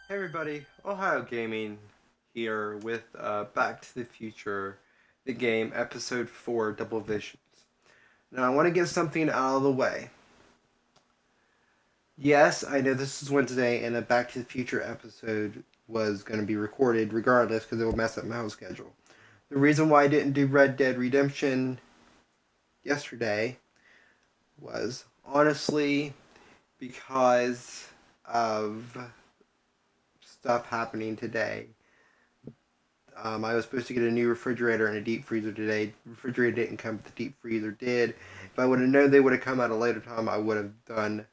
Hey everybody, Ohio Gaming here with Back to the Future, the game, Episode 4, Double Visions. Now I want to get something out of the way. Yes, I know this is Wednesday and a Back to the Future episode was going to be recorded regardless because it will mess up my whole schedule. The reason why I didn't do Red Dead Redemption yesterday was honestly because of stuff happening today. I was supposed to get a new refrigerator and a deep freezer today. The refrigerator didn't come, but the deep freezer did. If I would have known they would have come at a later time, I would have done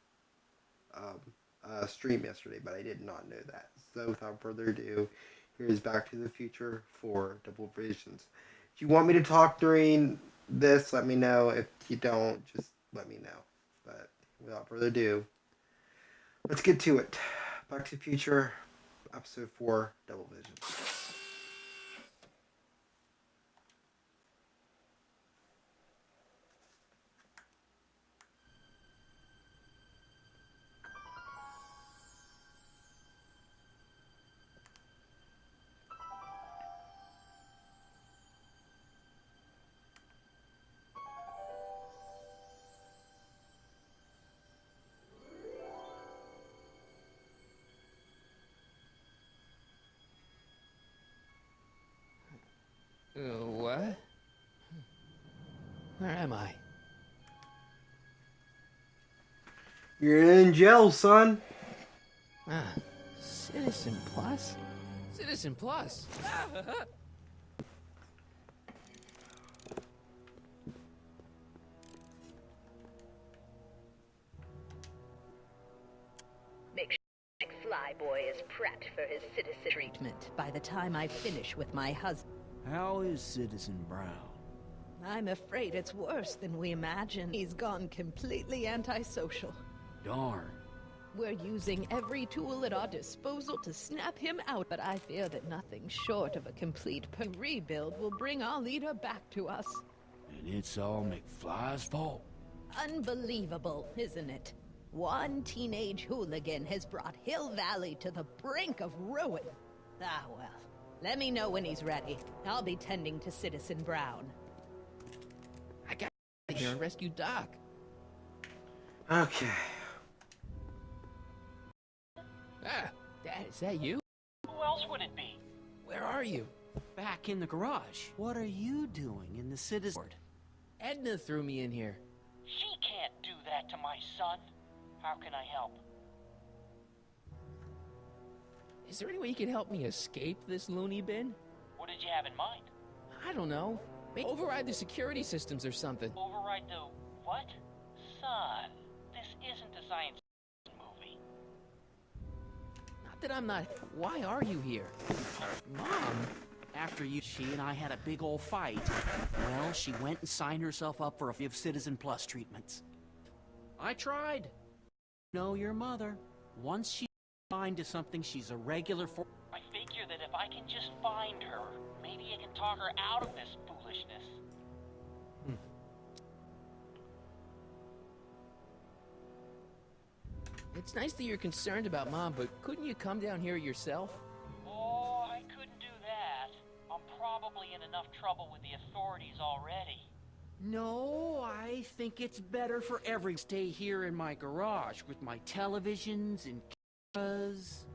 a stream yesterday, but I did not know that. So without further ado, here's Back to the Future for Double Visions. If you want me to talk during this, let me know. If you don't, just let me know. But without further ado, let's get to it. Back to the Future, Episode 4, Double Visions. What? Where am I? You're in jail, son. Ah, Citizen Plus? Citizen Plus? Flyboy is prepped for his citizen treatment by the time I finish with my husband. How is Citizen Brown? I'm afraid it's worse than we imagined. He's gone completely antisocial. Darn. We're using every tool at our disposal to snap him out, but I fear that nothing short of a complete rebuild will bring our leader back to us. And it's all McFly's fault. Unbelievable, isn't it? One teenage hooligan has brought Hill Valley to the brink of ruin. Ah, well. Let me know when he's ready. I'll be tending to Citizen Brown. I got here and rescue Doc. Okay. Ah, Dad, is that you? Who else would it be? Where are you? Back in the garage. What are you doing in the Citizen Ward? Edna threw me in here. She can't do that to my son. How can I help? Is there any way you can help me escape this loony bin? What did you have in mind? I don't know. Maybe override the security systems or something. Override the what? Son, this isn't a science movie. Not that I'm not... Why are you here? Mom? After she and I had a big old fight, well, she went and signed herself up for a few Citizen Plus treatments. I tried. Know your mother. Once she's mind to something, she's a regular for... I figure that if I can just find her, maybe I can talk her out of this foolishness. It's nice that you're concerned about Mom, but couldn't you come down here yourself? Oh, I couldn't do that. I'm probably in enough trouble with the authorities already. No, I think it's better for everyone to stay here in my garage with my televisions and cameras.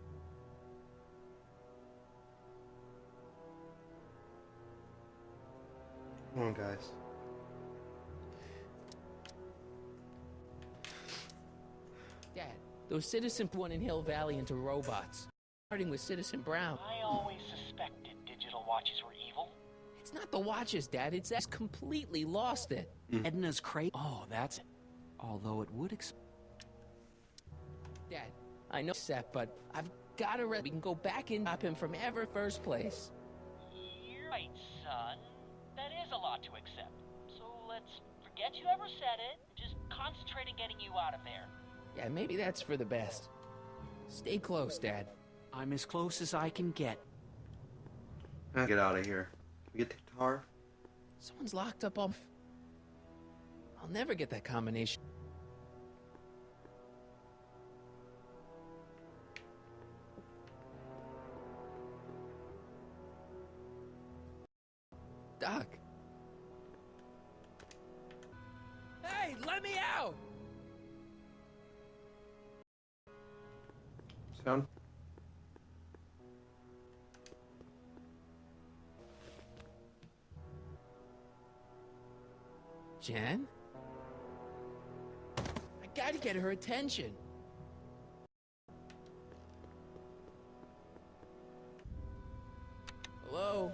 Come on, guys. Dad, those Citizen went in Hill Valley into robots. Starting with Citizen Brown. I always suspected digital watches were evil. It's not the watches, Dad. It's that's completely lost it. Edna's crate. Oh, that's it. Although it would Dad, I know Seth, but I've got to we can go back and stop him from ever first place. You're right, son. That is a lot to accept. So let's forget you ever said it. Just concentrate on getting you out of there. Yeah, maybe that's for the best. Stay close, Dad. I'm as close as I can get. Get out of here. Can we get the guitar? Someone's locked up on... I'll never get that combination. stuck. Hey, let me out! Sound? Jen? I gotta get her attention. Hello?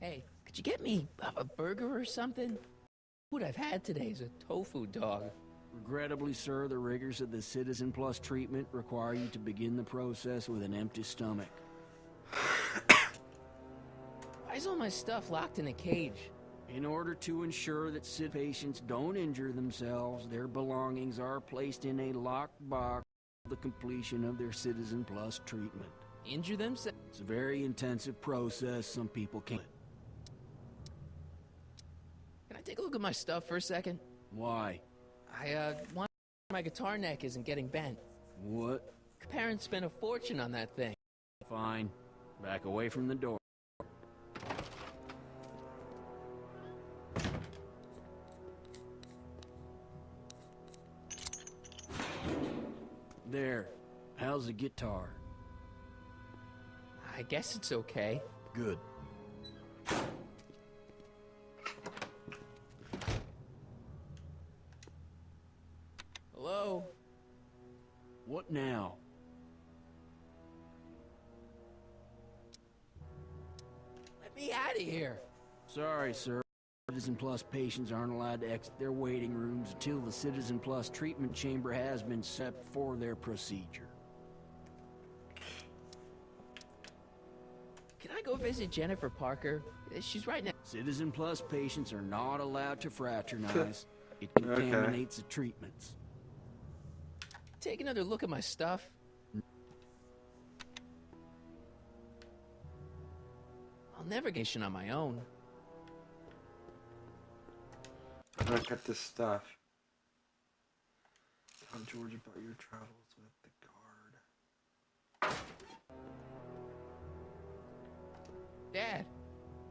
Hey, could you get me a burger or something? What I've had today is a tofu dog. Regrettably, sir, the rigors of the Citizen Plus treatment require you to begin the process with an empty stomach. Why is all my stuff locked in a cage? In order to ensure that SID patients don't injure themselves, their belongings are placed in a locked box for the completion of their Citizen Plus treatment. Injure themselves? It's a very intensive process. Some people can't. Can I take a look at my stuff for a second? Why? Want my guitar neck isn't getting bent. What? Parents spent a fortune on that thing. Fine. Back away from the door. There. How's the guitar? I guess it's okay. Good. Hello? What now? Let me out of here. Sorry, sir. Citizen Plus patients aren't allowed to exit their waiting rooms until the Citizen Plus treatment chamber has been set for their procedure. Can I go visit Jennifer Parker? She's right next. Citizen Plus patients are not allowed to fraternize. It contaminates the treatments. Take another look at my stuff. I'll never get on my own. Look at this stuff. Tell George about your travels with the guard. Dad,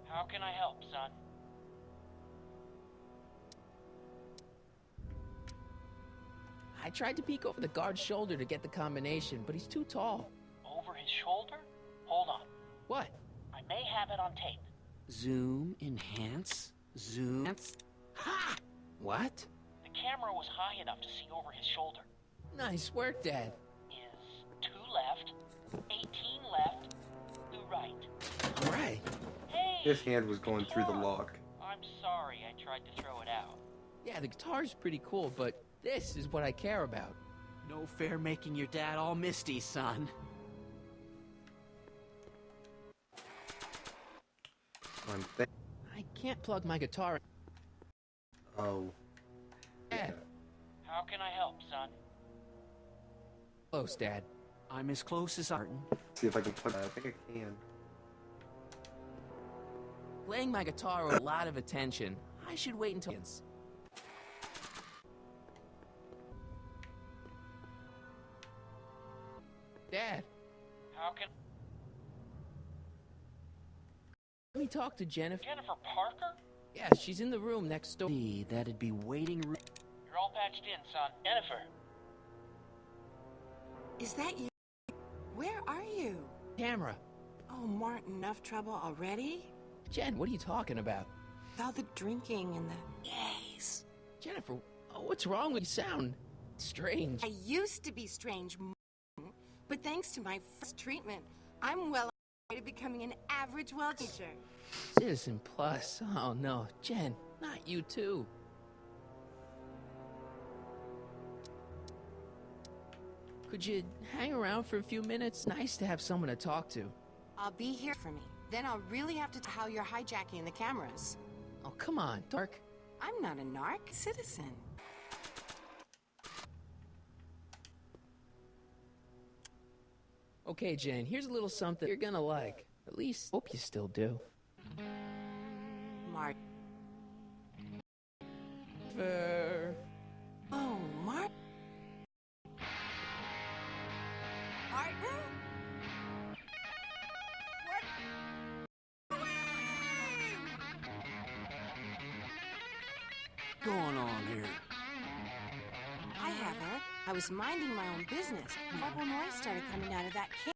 How can I help, son? I tried to peek over the guard's shoulder to get the combination, but he's too tall. Over his shoulder? Hold on. What? I may have it on tape. Zoom, enhance, zoom. Ha! What? The camera was high enough to see over his shoulder. Nice work, Dad. Is 2 left, 18 left, 2 right. All right. Hey! His hand was going through the guitar. lock. I'm sorry I tried to throw it out. Yeah, the guitar's pretty cool, but this is what I care about. No fair making your dad all misty, son. I can't plug my guitar. Oh. Dad. How can I help, son? Close, Dad. I'm as close as Martin. See if I can plug that. I think I can. Playing my guitar with a lot of attention. I should wait until it's... Dad, How can... let me talk to Jennifer. Jennifer Parker? Yeah, she's in the room next door. That'd be waiting room. You're all patched in, son. Jennifer. Is that you? Where are you? Camera. Oh, Martin, enough trouble already? Jen, what are you talking about? With all the drinking and the gays. Jennifer, oh, what's wrong with you? Sound strange. I used to be strange, Martin, but thanks to my first treatment, I'm well on my way to becoming an average well teacher. Citizen Plus. Oh no, Jen, not you too. Could you hang around for a few minutes? Nice to have someone to talk to. I'll be here for me. Then I'll really have to tell how you're hijacking the cameras. Oh, come on, Dark. I'm not a narc citizen. Okay, Jen, here's a little something you're gonna like. At least, hope you still do. Martin. Oh, Martin. Martin. going on here? I have her. I was minding my own business. Horrible noise started coming out of that can.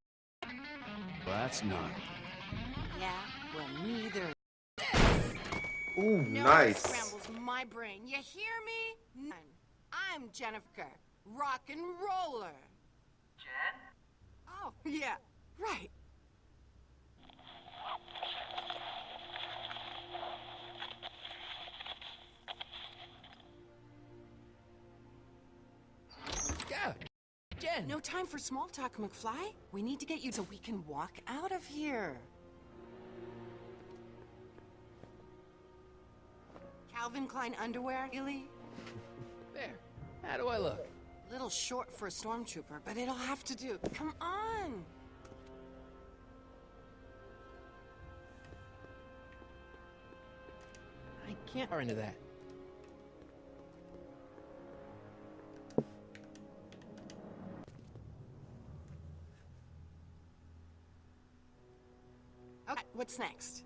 Well, that's not. Yeah, well, neither. Ooh, No, nice. scrambles my brain. You hear me? None. I'm Jennifer, rock and roller. Jen? Oh, yeah, right. Yeah, Jen. No time for small talk, McFly. We need to get you so we can walk out of here. Calvin Klein underwear, really? There. How do I look? Little short for a stormtrooper, but it'll have to do. Come on! I can't far into that. Okay, what's next?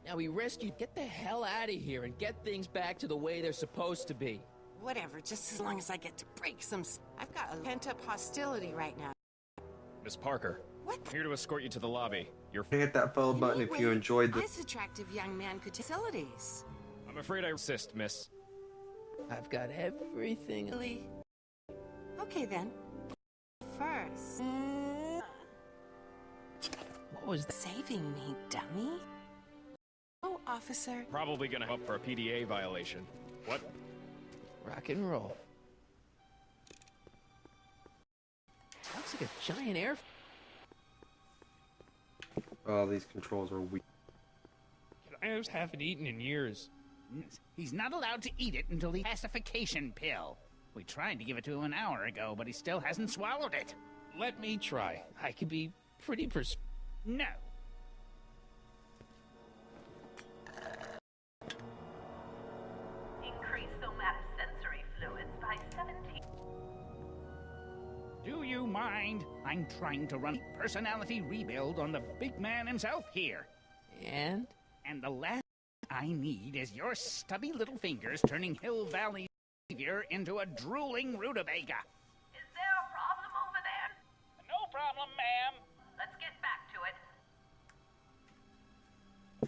Now we rescue. Get the hell out of here and get things back to the way they're supposed to be. Whatever, just as long as I get to break some... I've got a pent-up hostility right now. Miss Parker, What I'm here to escort you to the lobby. Hit that follow button if you enjoyed the. This attractive young man could facilities. I'm afraid I insist, miss. I've got everything. Really? Okay then. First... What was that? Saving me, dummy. Oh, officer. Probably gonna up for a PDA violation. What? Rock and roll. Looks like a giant air. Oh, these controls are weak. I just haven't eaten in years. He's not allowed to eat it until the pacification pill. We tried to give it to him an hour ago, but he still hasn't swallowed it. Let me try. I could be pretty No. Increase somatosensory fluids by 17. Do you mind? I'm trying to run a personality rebuild on the big man himself here. And And the last I need is your stubby little fingers turning Hill Valley behavior into a drooling rutabaga. Is there a problem over there? No problem, ma'am. Let's get back to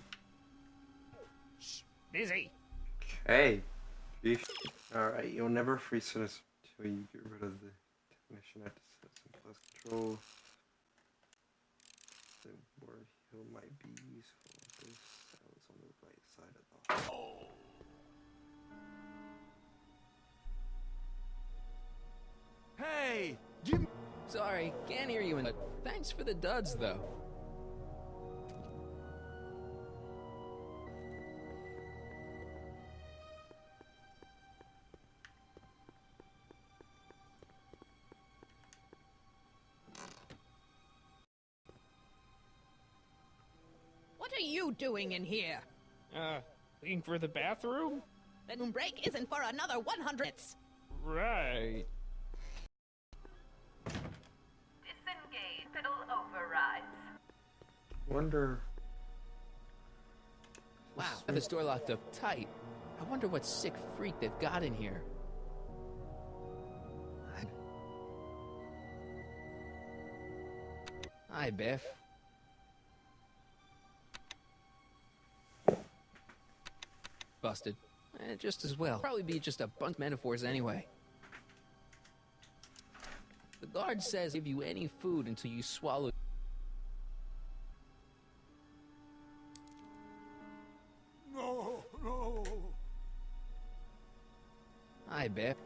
it. Shh, busy. Hey. Alright, you'll never free citizen until you get rid of the technician at the citizen plus control. The word hill might be useful. This cell is on the right side of the hall. Hey! Give me... sorry, can't hear you. But thanks for the duds, though. What are you doing in here? Looking for the bathroom? The noon break isn't for another 100 minutes. Right. Disengage. Fiddle overrides. Wonder. Wow, this door locked up tight. I wonder what sick freak they've got in here. Hi, Biff. Busted. Just as well. Probably be just a bunch of metaphors anyway. The guard says give you any food until you swallow. No, no. Hi, Biff.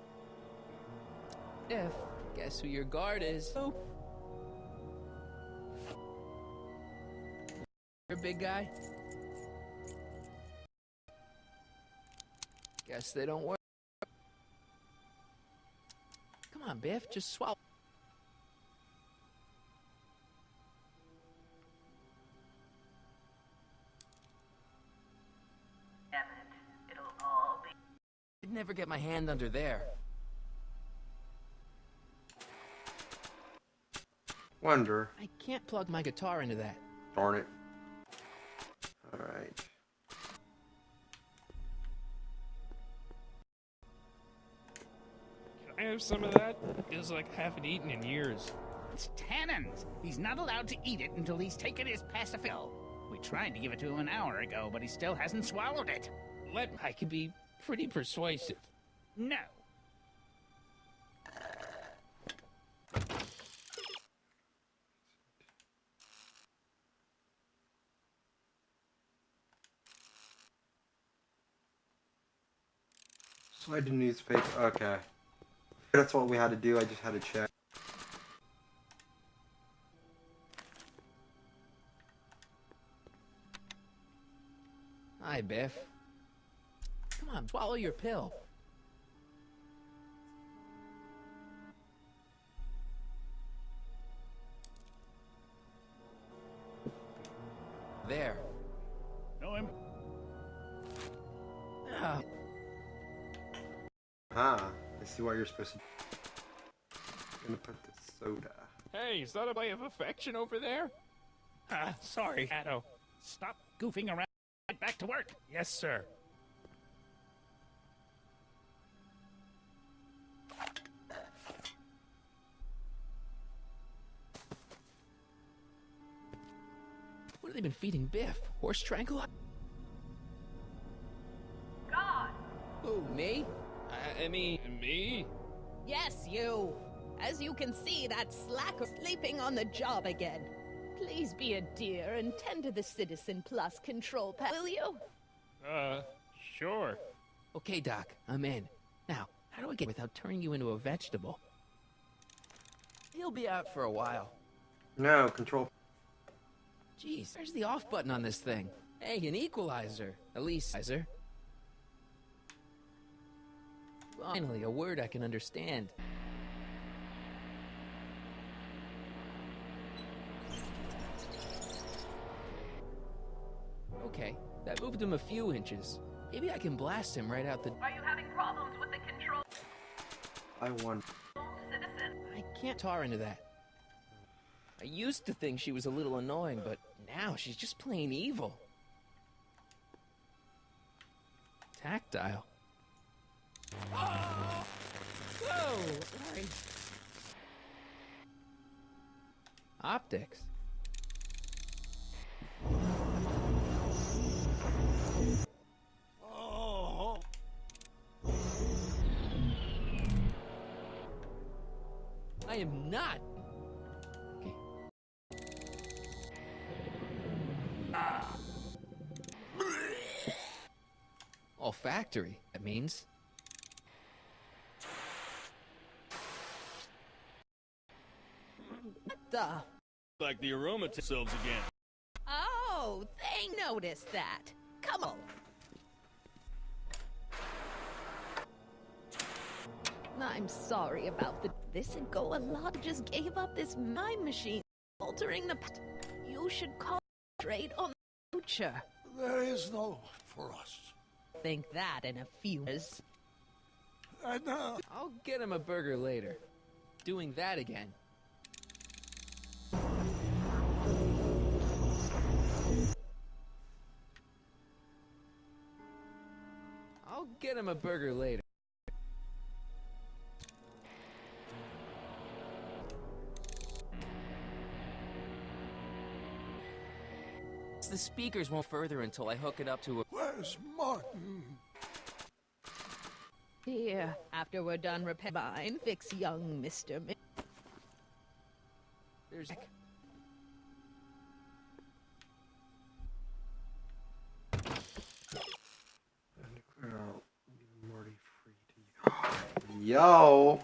Biff, guess who your guard is? Oh. You're a big guy? Guess they don't work. Come on, Biff, just swallow. Damn it. It'll all be. I'd never get my hand under there. Wonder. I can't plug my guitar into that. Darn it. Alright. have some of that? Feels like I haven't eaten in years. It's tannins. He's not allowed to eat it until he's taken his pacific. We tried to give it to him an hour ago, but he still hasn't swallowed it. I can be pretty persuasive. No. Slide the newspaper. Okay. That's what we had to do. I just had to check. Hi, Biff. Come on, swallow your pill. There. No, him. Ah, Ah, I see why you're supposed to. I'm gonna put the soda. Hey, is that a play of affection over there? Sorry, Shadow. Stop goofing around. Get back to work. Yes, sir. what have they been feeding Biff? Horse tranquilizer? God! Who, me? I mean, me? Yes, you! As you can see, that slacker sleeping on the job again. Please be a dear and tend to the Citizen Plus control pad, will you? Sure. Okay, Doc, I'm in. Now, how do I get without turning you into a vegetable? He'll be out for a while. No, control. Jeez, where's the off button on this thing? Hey, an equalizer. At least, equalizer. Finally, a word I can understand. Okay, that moved him a few inches. Maybe I can blast him right out the... Are you having problems with the control, I won. citizen? I can't tar into that. I used to think she was a little annoying, but now she's just plain evil. Tactile. Oh! Whoa! Sorry. Optics. Oh. I am not. Okay. Olfactory, that means. What the? Like the aroma themselves again. Oh, they noticed that. Come on. I'm sorry about the... This'd go a lot. Just gave up this mime machine. Altering the... You should call straight on the future. There is no for us. Think that in a few years. And I'll get him a burger later. Doing that again. I'll get him a burger later. The speakers won't further until I hook it up to a... where's Martin? Here, after we're done repair mine, fix young Mr. There's... Clear out. Leave Morty free to you. Yo!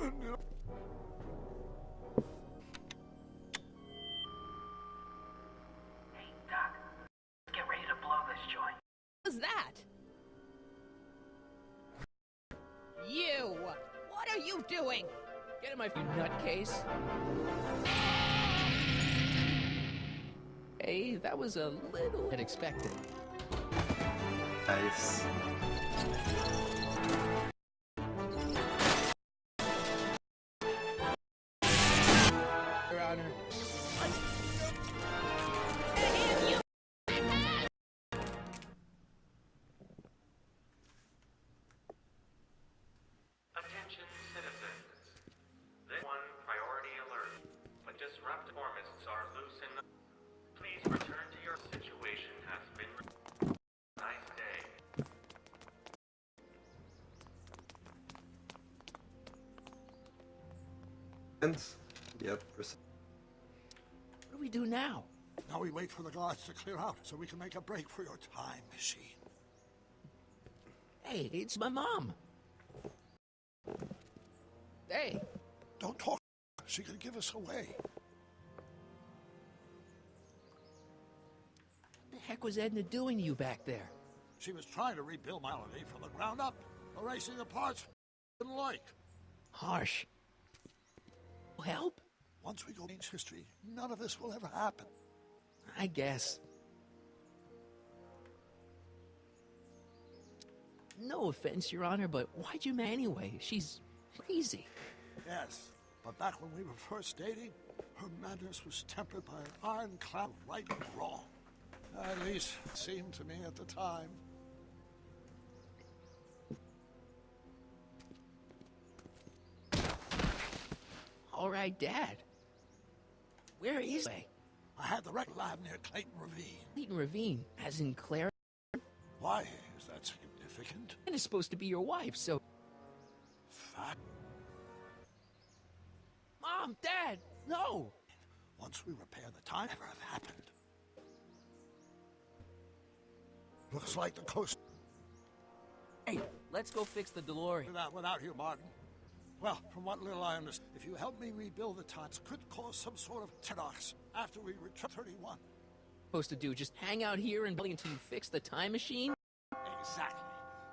When did Hey, Doc, let's get ready to blow this joint. What's that? You! What are you doing? Get in my nutcase. Hey, that was a little unexpected. Nice. Your Honor, Yep. What do we do now? Now we wait for the guards to clear out so we can make a break for your time machine. Hey, it's my mom. Hey. Don't talk. She could give us away. What the heck was Edna doing to you back there? She was trying to rebuild my holiday from the ground up, erasing the parts I didn't like. Harsh. Help? Once we go change history, none of this will ever happen. I guess. No offense, Your Honor, but why'd you marry anyway? She's crazy. Yes, but back when we were first dating, her madness was tempered by an ironclad right and wrong. At least, it seemed to me at the time. All right, Dad. Where is he? I had the rec lab near Clayton Ravine. Clayton Ravine, as in Claire? Why? Is that significant? And is supposed to be your wife, so... Fact. Mom, Dad, no! Once we repair the time, never have happened. Looks like the coast... Hey, let's go fix the DeLorean. Without you, Martin. Well, from what little I understand, if you help me rebuild the TOTS, could cause some sort of paradox after we return 31. Supposed to do just hang out here and until you fix the time machine? Exactly.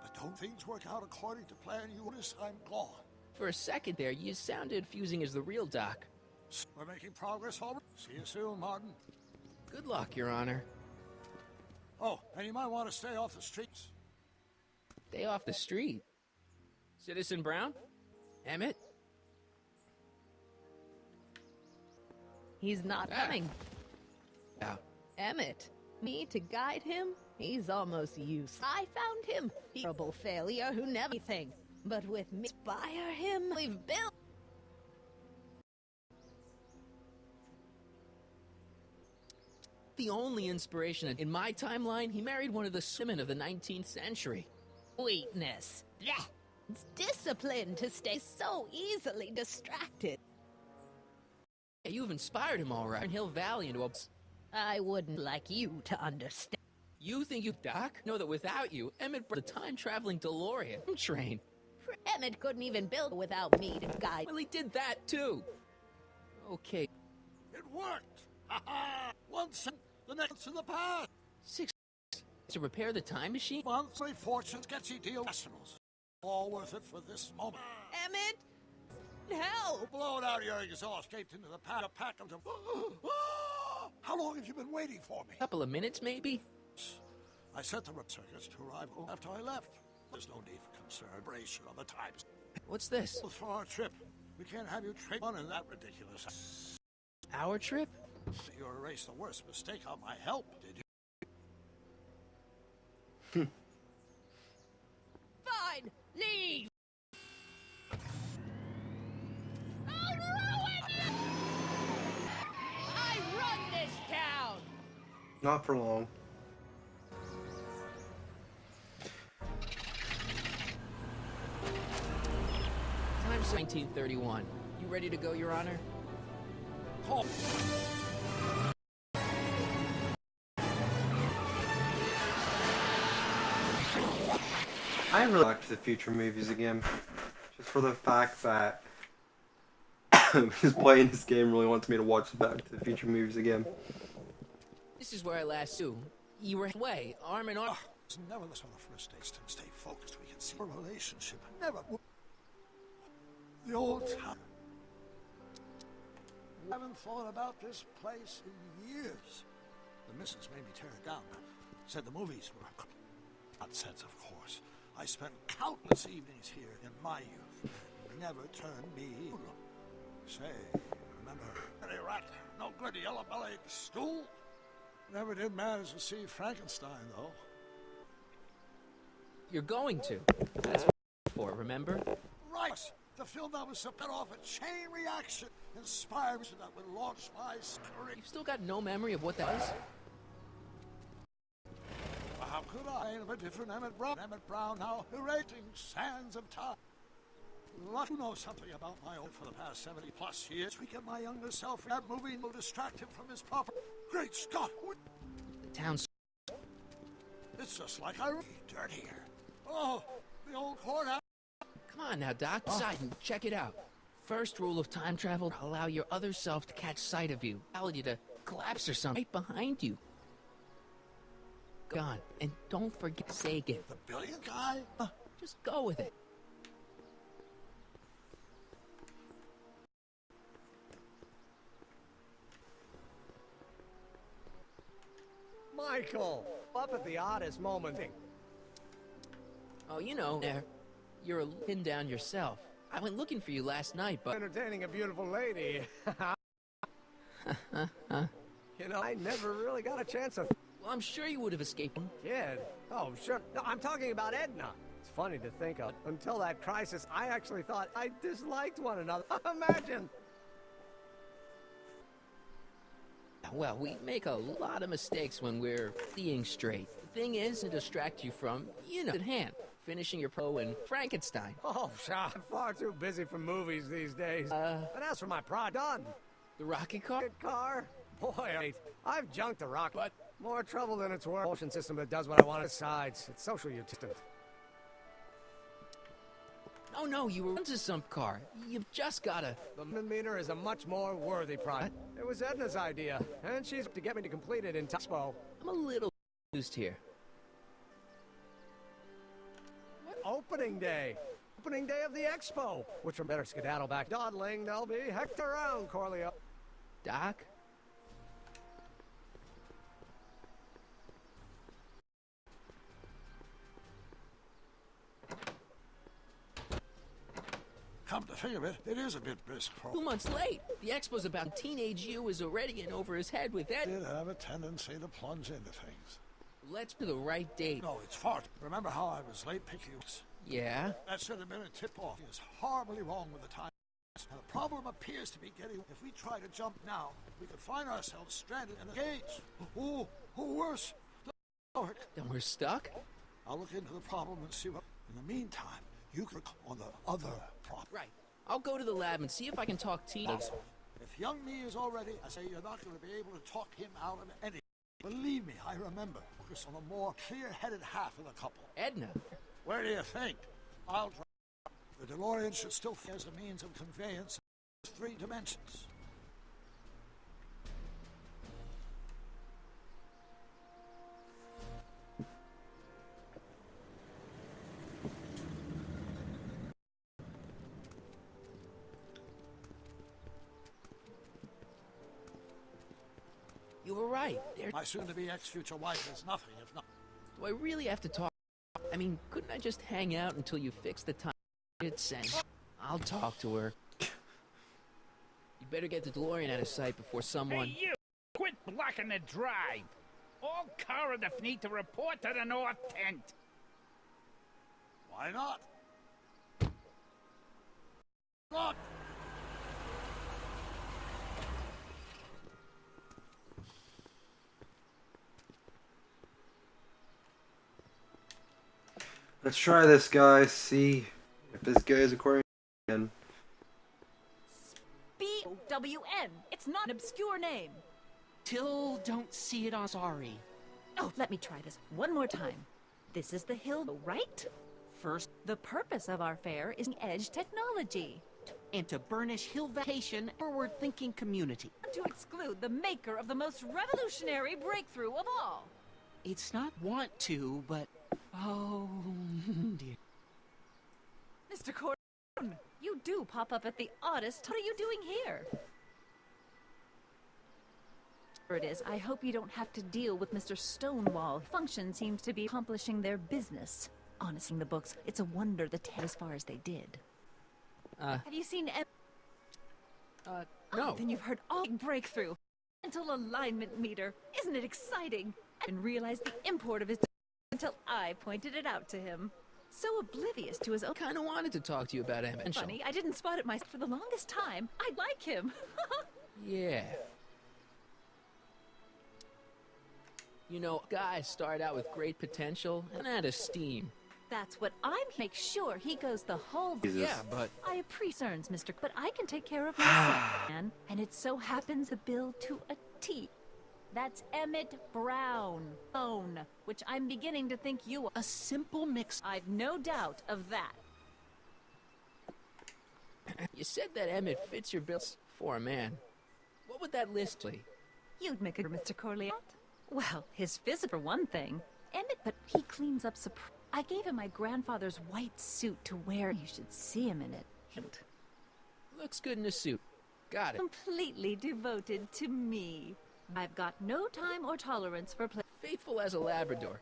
But don't things work out according to plan, you notice I'm gone. For a second there, you sounded fusing as the real Doc. We're making progress already. See you soon, Martin. Good luck, Your Honor. Oh, and you might want to stay off the streets. Stay off the street. Citizen Brown? Emmett? He's not coming. Yeah. Emmett, me to guide him? He's almost useless. I found him. Terrible failure who never anything. But with me, inspire him, we've built. The only inspiration in my timeline, he married one of the women of the 19th century. Weakness. Blech. It's discipline to stay so easily distracted. Yeah, you've inspired him all right. Turn Hill Valley into a... I wouldn't like you to understand. You think you, Doc? Know that without you, Emmett brought the time-traveling DeLorean train. Emmett couldn't even build without me to guide. Well, he did that, too. Okay. It worked! Ha-ha! Once the next in the past. 6 to repair the time machine? Monthly fortune sketchy deal nationals. All worth it for this moment. Emmett! Help! Blowing out your exhaust, escaped into the pad, a pack of them. How long have you been waiting for me? Couple of minutes, maybe? I sent the rip circuits to arrive after I left. There's no need for consideration of the times. What's this? For our trip, we can't have you trade on in that ridiculous. Our trip? You erased the worst mistake on my help, did you? Fine! Leave! I'll ruin you! I run this town! Not for long. Time's 1931. You ready to go, Your Honor? Call. I really like the future movies again, just for the fact that just playing this game really wants me to watch the Back to the Future movies again. This is where I last knew. You were away, arm in arm. Never listen on the first dates to stay focused. We can see a relationship. Never. The old time. I haven't thought about this place in years. The missus made me tear it down. Said the movies were nonsense, of course. I spent countless evenings here in my youth. Never turned me. Say, remember Eddie Rat, no good yellow-bellied stool? Never did manage to see Frankenstein, though. You're going to. That's for, remember? Right! The film that was set off a chain reaction inspired me that would launch my career. You've still got no memory of what that is? How could I? I'm a different Emmett Brown. Emmett Brown now erasing sands of time. Let you know something about my own for the past 70 plus years. We get my younger self that movie will distract him from his proper. Great Scott! The town's... It's just like I dirtier. Oh, the old courthouse. Come on now, Doc. Decide and check it out. First rule of time travel, allow your other self to catch sight of you. Allow you to collapse or something right behind you. Go on, and don't forget Sagan. The billion guy? Just go with it. Michael, up at the oddest moment. Oh, you know, there. You're a pin down yourself. I went looking for you last night, but... Entertaining a beautiful lady. You know, I never really got a chance to... Well, I'm sure you would have escaped him. Kid? Oh, sure. No, I'm talking about Edna. It's funny to think of. Until that crisis, I actually thought I disliked one another. Imagine! Well, we make a lot of mistakes when we're seeing straight. The thing is to distract you from, you know, at hand. Finishing your Poe and Frankenstein. Oh, I'm far too busy for movies these days. And as for my pride, done. The rocket car? Boy, I've junked the rocket. But more trouble than it's worth. Motion system that does what I want. Besides, it's social utility. Oh no, you were into some car. You've just gotta... The meter is a much more worthy product. It was Edna's idea, and she's to get me to complete it in Expo. I'm a little confused here. Opening day. Opening day of the Expo. Which are better skedaddle back dawdling. They'll be hecked around, Corleo. Doc? Come to think of it, it is a bit brisk for... 2 months late. The Expo's about teenage you is already in over his head with Ed. Did have a tendency to plunge into things. Let's do the right date. No, it's far. Remember how I was late picking you? Yeah? That should have been a tip-off. Is horribly wrong with the time. And the problem appears to be getting... If we try to jump now, we could find ourselves stranded in a cage. Or worse. Then we're stuck? I'll look into the problem and see what... In the meantime, you can look on the other problem. Right. I'll go to the lab and see if I can talk Tito's. If young me is already, I say you're not going to be able to talk him out of anything. Believe me, I remember. Focus on the more clear-headed half of the couple. Edna? Where do you think? I'll drive. The DeLorean should still be as a means of conveyance in 3 dimensions. You were right. My soon-to-be ex-future wife is nothing if not... Do I really have to talk? I mean, couldn't I just hang out until you fix the time it's sent? I'll talk to her. You better get the DeLorean out of sight before someone... Hey, you! Quit blocking the drive! All corridors need to report to the North Tent! Why not? Look! Let's try this, guys. See if this goes according to plan. B-O-W-N. It's not an obscure name. Till don't see it on sorry. Oh, let me try this one more time. This is the hill, right? First, The purpose of our fair is edge technology. and to burnish Hill Vacation forward-thinking community. To exclude the maker of the most revolutionary breakthrough of all. It's not want to, but... Oh, dear. Mr. Cordon, You do pop up at the oddest. What are you doing here? Here it is. I hope you don't have to deal with Mr. Stonewall. Function seems to be accomplishing their business. Honestly, the books, it's a wonder the as far as they did. Have you seen no. Oh, then you've heard all breakthrough. Mental alignment meter. Isn't it exciting? I didn't realize the import of his until I pointed it out to him. So oblivious to his own. Kinda wanted to talk to you about him. Funny, I didn't spot it myself for the longest time. I like him. Yeah. You know, guys start out with great potential and out of steam. That's what I'm make sure he goes the whole. Jesus. Yeah, but I appreciate, Mr. But I can take care of myself, man. And it so happens the bill to a T. That's Emmett Brown. Own, which I'm beginning to think you are. A simple mix. I've no doubt of that. you said that Emmett fits your bills for a man. What would that list be? You'd make a Mr. Corleone. Well, his physical for one thing. Emmett, but he cleans up I gave him my grandfather's white suit to wear. You should see him in it. Looks good in a suit. Got it. Completely devoted to me. I've got no time or tolerance for play. Faithful as a Labrador.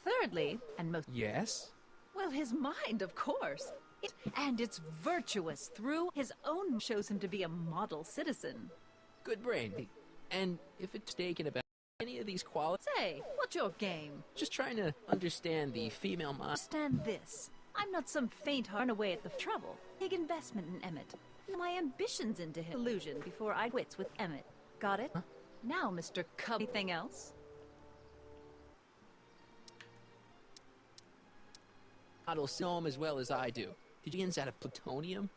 Thirdly, and most... Yes? Well, his mind, of course. And it's virtuous through his own shows him to be a model citizen. Good brain. And if it's taken about any of these qualities... Say, what's your game? Just trying to understand the female mind. Understand this. I'm not some faint-hearted away at the trouble. Big investment in Emmett. My ambitions into his illusion before I quits with Emmett. Got it? Huh? Now, Mr. Cub. Anything else? Model know him as well as I do. Did you get out of plutonium?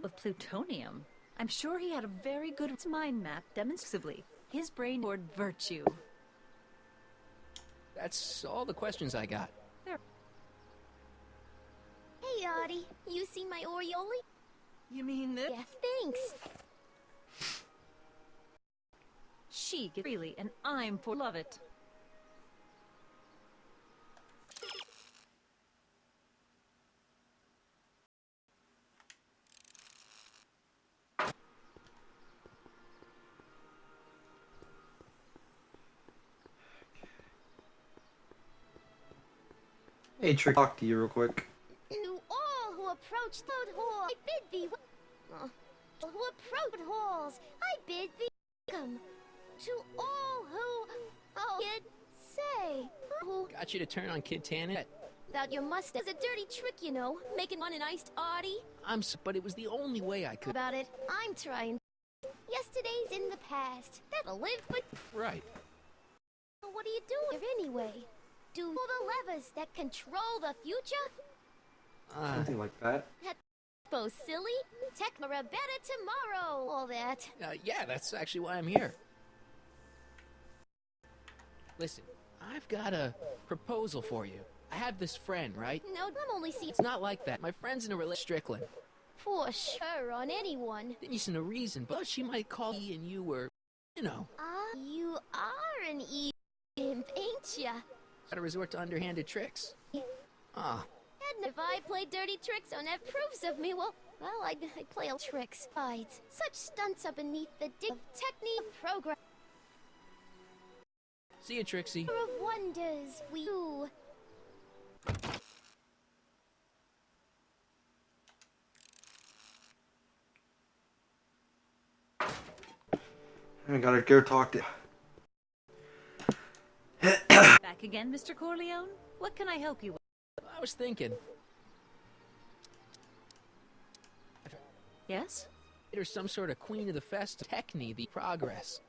Of plutonium? I'm sure he had a very good mind map demonstrably. His brain toward virtue. That's all the questions I got. There. Hey, Audie. You seen my Oriole? You mean this? Yeah, thanks. She gets freely, and I'm for love it. Hey, Trick, talk to you real quick. To all who approach the hall, I bid thee who approach halls, I bid thee welcome. To all who, kid, say, who... Got you to turn on Kid Tannen? Without your mustache. It's a dirty trick, you know, making one an iced Audie. But it was the only way I could. About it, I'm trying. Yesterday's in the past. That'll live for... Right. What are you doing here anyway? Do all the levers that control the future? Something like that. Both silly, tech for a better tomorrow, all that. Yeah, that's actually why I'm here. Listen, I've got a proposal for you. I have this friend, right? No, I'm only seeing... It's not like that. My friend's in a relationship with Strickland. For sure, on anyone. Didn't you send a reason, but she might call me and you were, you know. You are an imp, ain't ya? Gotta resort to underhanded tricks. And if I play dirty tricks on that proofs of me, well, I'd play tricks. Besides, such stunts are beneath the dig of technique program. See you, Trixie. Of wonders we do. I gotta go talk to... Back again, Mr. Corleone? What can I help you with? I was thinking. Yes? There's some sort of queen of the fest, Techni, the progress.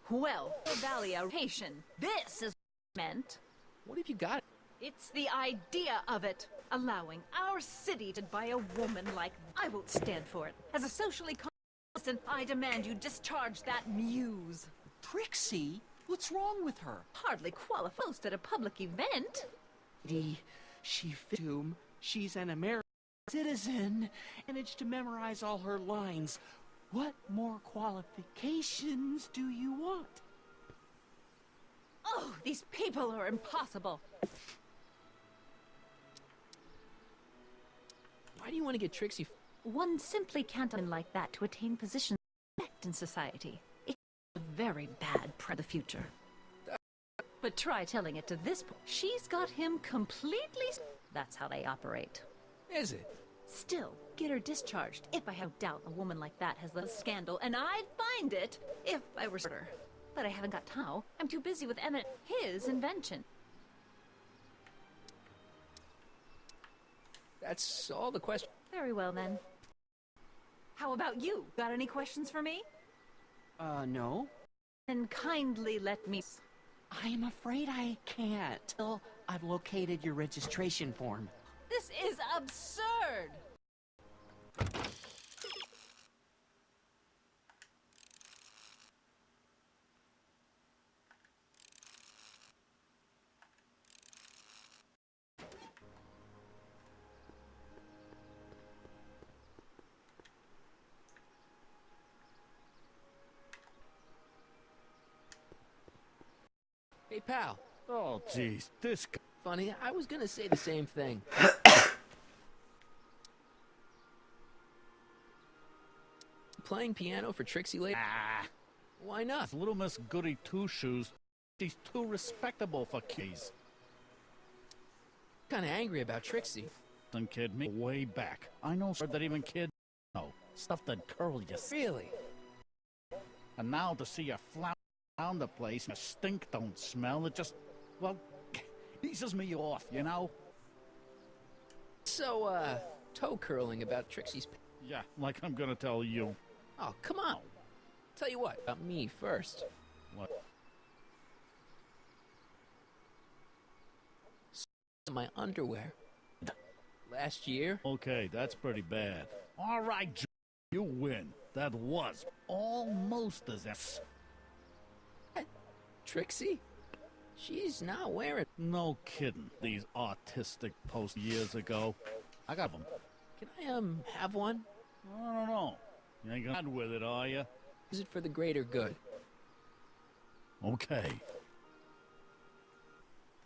Well, evaluation. This is meant. What have you got? It's the idea of it. Allowing our city to buy a woman like... I won't stand for it. As a socially constant, I demand you discharge that muse. Trixie? What's wrong with her? Hardly qualified at a public event. She fit him. She's an American citizen. Managed to memorize all her lines. What more qualifications do you want? Oh, these people are impossible. Why do you want to get Trixie? One simply can't win like that to attain positions in society. It's a very bad for the future. But try telling it to this point. She's got him completely... That's how they operate. Is it? Still, get her discharged. If I have doubt a woman like that has the scandal, and I'd find it if I were her. But I haven't got time. I'm too busy with Emmett, his invention. That's all the question. Very well, then. How about you? Got any questions for me? No. Then kindly let me... I'm afraid I can't. Till I've located your registration form. This is absurd! Hey, pal. Oh, jeez, this guy. Funny, I was gonna say the same thing. Playing piano for Trixie later? Ah, Why not? little Miss Goody Two-Shoes. She's too respectable for keys. Kinda angry about Trixie. Don't kid me. Way back. I know that even kid know stuff that curl you. Really? And now to see you flout around the place and the stink don't smell, it just, well, eases me off, you know? So, toe curling about Trixie's... Yeah, like I'm gonna tell you. Oh, come on. Tell you what, about me first. What? My underwear. Last year? Okay, that's pretty bad. All right, you win. That was almost as if... Trixie? She's not wearing... No kidding. These artistic posts years ago. I got them. Can I, have one? I don't know. You ain't gonna with it, are you? Is it for the greater good? Okay.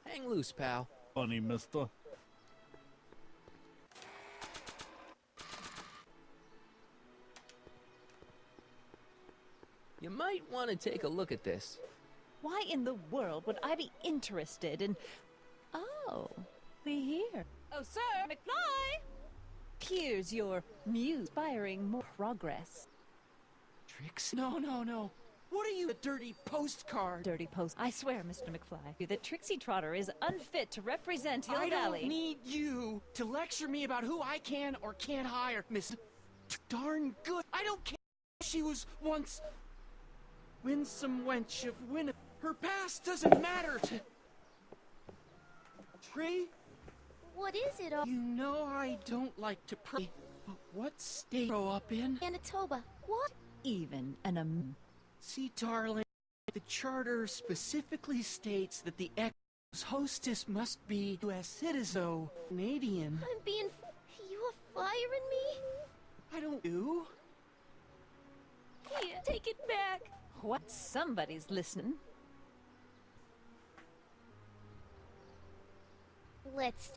Hang loose, pal. Funny, mister. You might want to take a look at this. Why in the world would I be interested in... Oh, we here. Oh, sir, McFly! Here's your muse-inspiring more progress. Trixie? No. What are you, a dirty postcard? Dirty post. I swear, Mr. McFly, that Trixie Trotter is unfit to represent Hill I Valley. don't need you to lecture me about who I can or can't hire, Miss Darn Good. I don't care if she was once winsome wench of Win. Her past doesn't matter to... Tree? What is it all? You know I don't like to pray, but what state grow up in? Manitoba. What? Even See, darling, the charter specifically states that the ex-hostess must be U.S. citizen, Canadian. I'm being... You are firing me? I don't do. Here, take it back. What? Somebody's listening. Let's...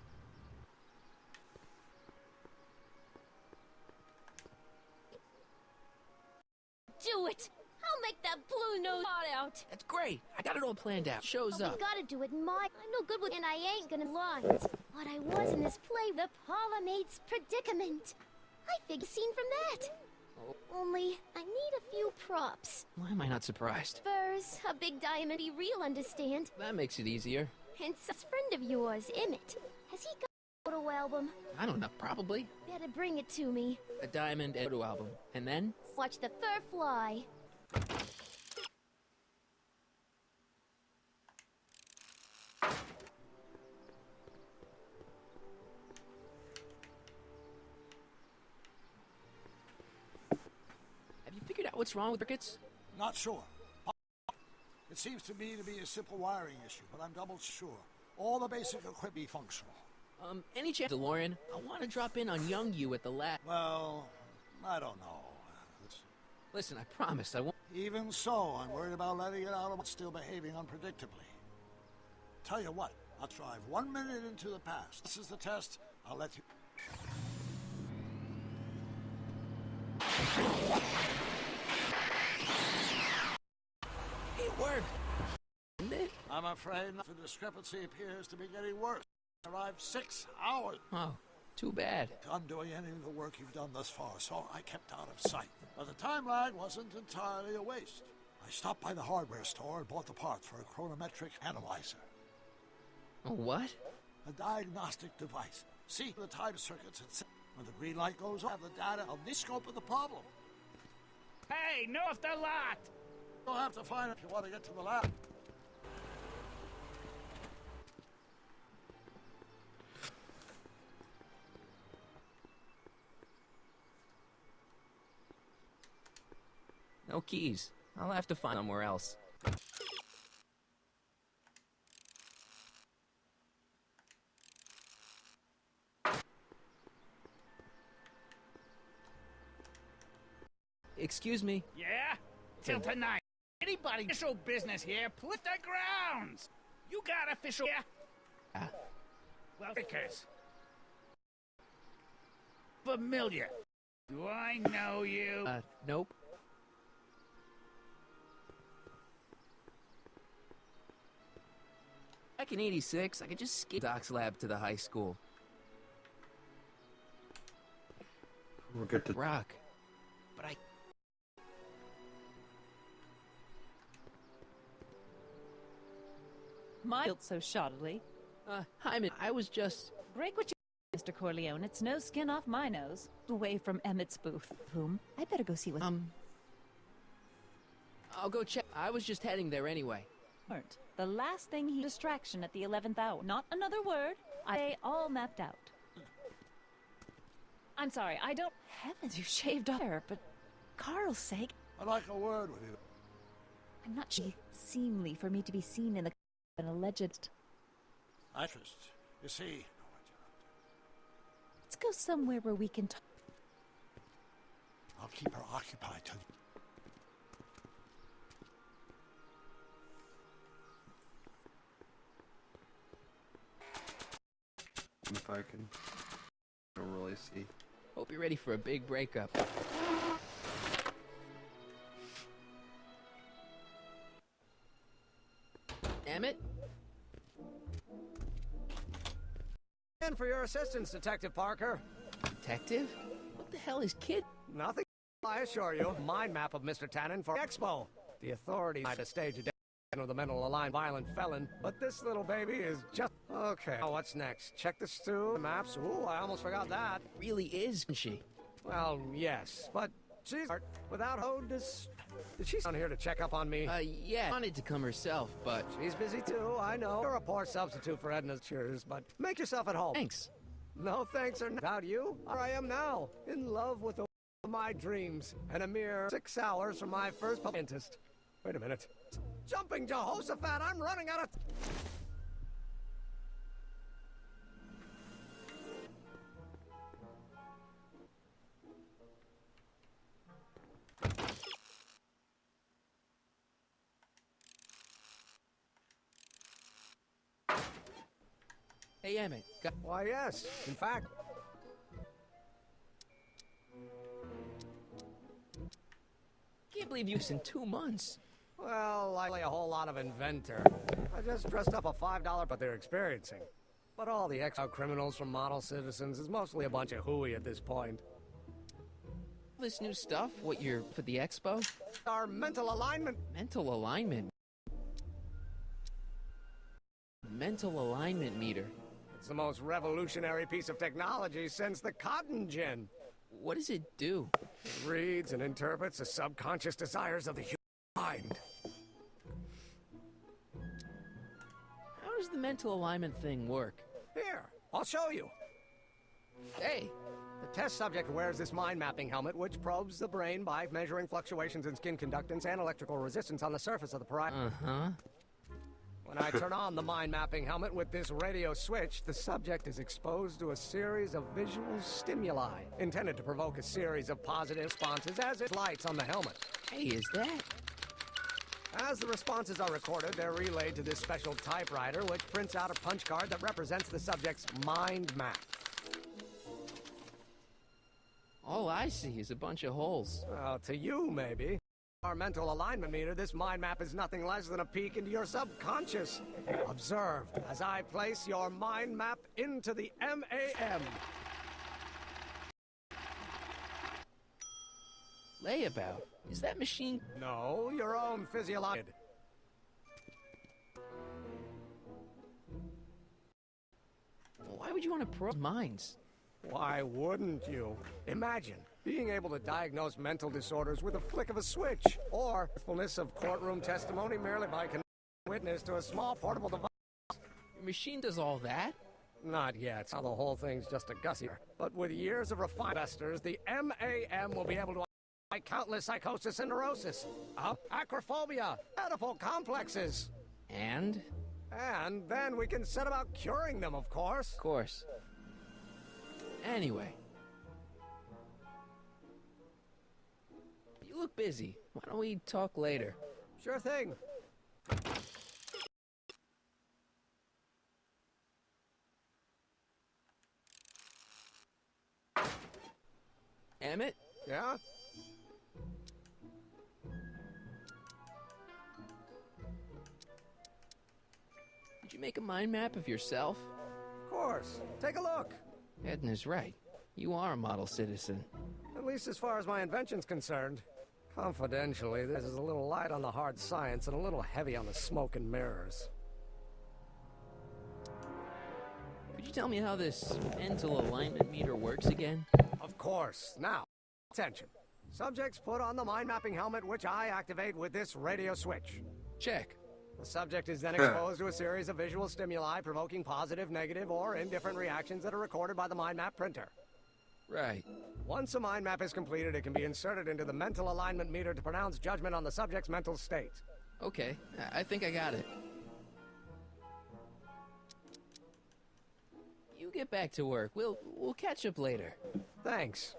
Do it! I'll make that blue nose out! That's great. I got it all planned out. Shows But up. we gotta do it in my... I'm no good with... And I ain't gonna lines. But I was in this play, The Parliamade's Predicament. I figured scene from that. Oh. Only, I need a few props. Why am I not surprised? Furs, a big diamond, be real, understand? That makes it easier. And some friend of yours, Emmett. Has he got a photo album? I don't know, probably. Better bring it to me. A diamond and photo album. And then? Watch the fur fly. Have you figured out what's wrong with crickets? Not sure. It seems to me to be a simple wiring issue, but I'm double sure. All the basic equipment be functional. Any chance, DeLorean? I want to drop in on young you at the lab. Well, I don't know. Listen, I promise I won't. Even so, I'm worried about letting it out of still behaving unpredictably. Tell you what, I'll drive 1 minute into the past. This is the test. I'll let you... It worked. Didn't it? I'm afraid the discrepancy appears to be getting worse. I arrived 6 hours. Oh, too bad. Undoing any of the work you've done thus far, so I kept out of sight. But the time lag wasn't entirely a waste. I stopped by the hardware store and bought the parts for a chronometric analyzer. A what? A diagnostic device. See the time circuits and when the green light goes off, have the data of the scope of the problem. Hey, north the lot! You'll have to find it if you want to get to the lab. No keys. I'll have to find somewhere else. Excuse me. Yeah? Till tonight. Anybody official business here, put the grounds! You got official... Yeah? Well, Vickers. Familiar. Do I know you? Nope. Back in '86, I could just skip Doc's lab to the high school. We'll get to rock. But I... Built so shoddily. Hyman, I was just... Break what you... Mr. Corleone, it's no skin off my nose. Away from Emmett's booth. Whom? I better go see what... I'll go check. I was just heading there anyway. The last thing he... Distraction at the 11th hour. Not another word. I all mapped out. I'm sorry, I don't... Heavens, you shaved off her, but... Carl's sake... I'd like a word with you. I'm not sure seemly for me to be seen in the... an alleged... Actress, you see... Let's go somewhere where we can talk. I'll keep her occupied till... if I can... I don't really see. Hope you're ready for a big breakup. Emmett? And for your assistance, Detective Parker. Detective? What the hell is kid? Nothing, I assure you. Mind map of Mr. Tannen for Expo. The authorities tried to stage a with a mental aligned violent felon, but this little baby is just... Okay, now what's next? Check the stew, the maps. Ooh, I almost forgot that. Really is, isn't she? Well, yes, but she's... Without Otis... Is she down here to check up on me? Yeah, wanted to come herself, but... She's busy too, I know. You're a poor substitute for Edna's cheers, but make yourself at home. Thanks. No thanks or without you. Here I am now, in love with the of my dreams, and a mere 6 hours from my first dentist. Wait a minute. Jumping Jehoshaphat, I'm running out of... Hey, Emmett. Why, yes. In fact... Can't believe you in 2 months. Well, likely a whole lot of inventor. I just dressed up a $5, but they're experiencing. But all the criminals from model citizens is mostly a bunch of hooey at this point. This new stuff, what you're for the expo? Our mental alignment. Mental alignment? Mental alignment meter. It's the most revolutionary piece of technology since the cotton gin. What does it do? It reads and interprets the subconscious desires of the human mind. How does the mental alignment thing work? Here, I'll show you. Hey! The test subject wears this mind mapping helmet, which probes the brain by measuring fluctuations in skin conductance and electrical resistance on the surface of the parietal. Uh-huh. When I turn on the mind mapping helmet with this radio switch, the subject is exposed to a series of visual stimuli intended to provoke a series of positive responses as it lights on the helmet. Hey, is that? As the responses are recorded, they're relayed to this special typewriter, which prints out a punch card that represents the subject's mind map. All I see is a bunch of holes. Well, to you, maybe. Our mental alignment meter, this mind map is nothing less than a peek into your subconscious. Observe as I place your mind map into the MAM. Layabout? Is that machine? No, your own physiological. Why would you want to probe minds? Why wouldn't you? Imagine being able to diagnose mental disorders with a flick of a switch, or fullness of courtroom testimony merely by connecting a witness to a small portable device. Your machine does all that? Not yet. Now the whole thing's just a gussier. But with years of refined investors, the MAM will be able to like countless psychosis and neurosis, acrophobia, Oedipal complexes. And? And then we can set about curing them, of course. Of course. Anyway. You look busy. Why don't we talk later? Sure thing. Emmett? Yeah? Did you make a mind map of yourself? Of course. Take a look. Edna's right. You are a model citizen. At least as far as my invention's concerned. Confidentially, this is a little light on the hard science and a little heavy on the smoke and mirrors. Could you tell me how this mental alignment meter works again? Of course. Now, attention. Subjects put on the mind mapping helmet, which I activate with this radio switch. Check. The subject is then exposed to a series of visual stimuli provoking positive, negative, or indifferent reactions that are recorded by the mind map printer. Right. Once a mind map is completed, it can be inserted into the mental alignment meter to pronounce judgment on the subject's mental state. Okay, I think I got it. You get back to work. We'll catch up later. Thanks.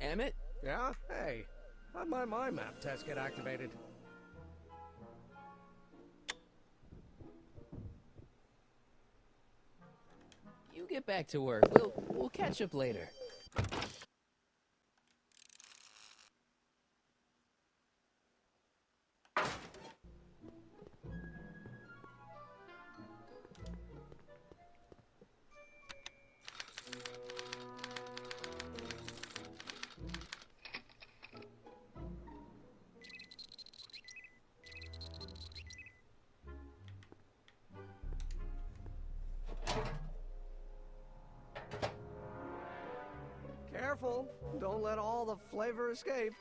Emmett? Yeah? Hey, how'd my mind map test get activated? You get back to work. We'll catch up later. Careful, don't let all the flavor escape.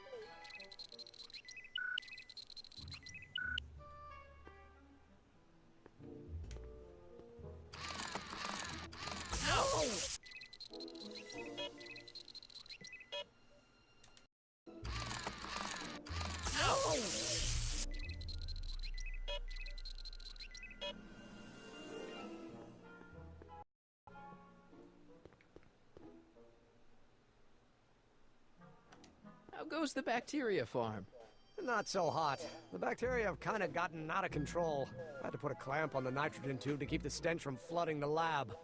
How goes the bacteria farm? Not so hot. The bacteria have kind of gotten out of control. I had to put a clamp on the nitrogen tube to keep the stench from flooding the lab.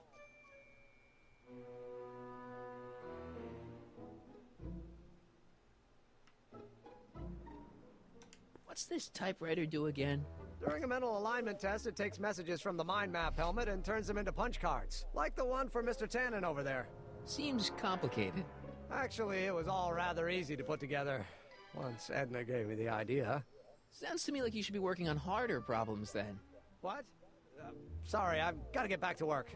What's this typewriter do again? During a mental alignment test, it takes messages from the mind map helmet and turns them into punch cards, like the one for Mr. Tannen over there. Seems complicated. Actually, it was all rather easy to put together, once Edna gave me the idea. Sounds to me like you should be working on harder problems then. What? Sorry, I've got to get back to work.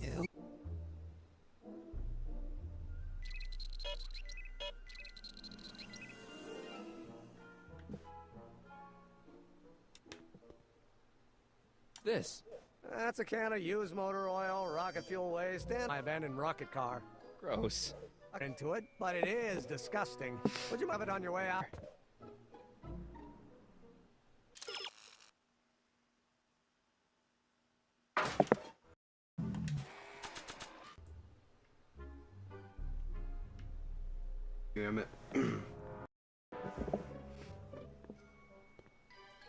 Ew. This? That's a can of used motor oil, rocket fuel waste, and my abandoned rocket car. Gross. Not into it, but it is disgusting. Would you have it on your way out? you, Emmett.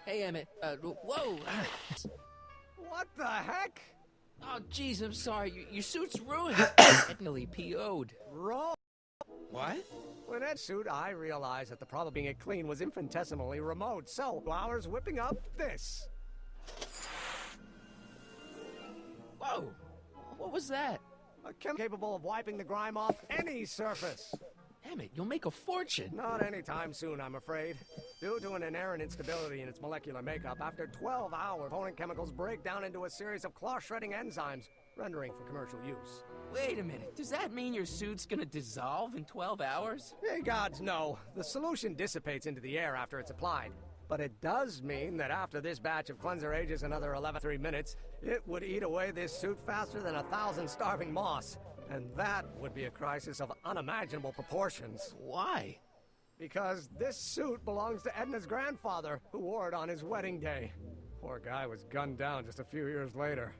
Hey, Emmett. Whoa! What the heck? Oh, jeez, I'm sorry. Your suit's ruined. Technically PO'd. Wrong. What? When that suit, I realized that the probability of being it clean was infinitesimally remote. So, Flowers whipping up this. Whoa! What was that? A chem capable of wiping the grime off any surface. Damn it, you'll make a fortune. Not anytime soon, I'm afraid. Due to an inherent instability in its molecular makeup, after 12 hours, component chemicals break down into a series of cloth-shredding enzymes, rendering for commercial use. Wait a minute, does that mean your suit's gonna dissolve in 12 hours? Hey, gods, no. The solution dissipates into the air after it's applied. But it does mean that after this batch of cleanser ages another 11 minutes, it would eat away this suit faster than 1,000 starving moths. And that would be a crisis of unimaginable proportions. Why? Because this suit belongs to Edna's grandfather, who wore it on his wedding day. Poor guy was gunned down just a few years later.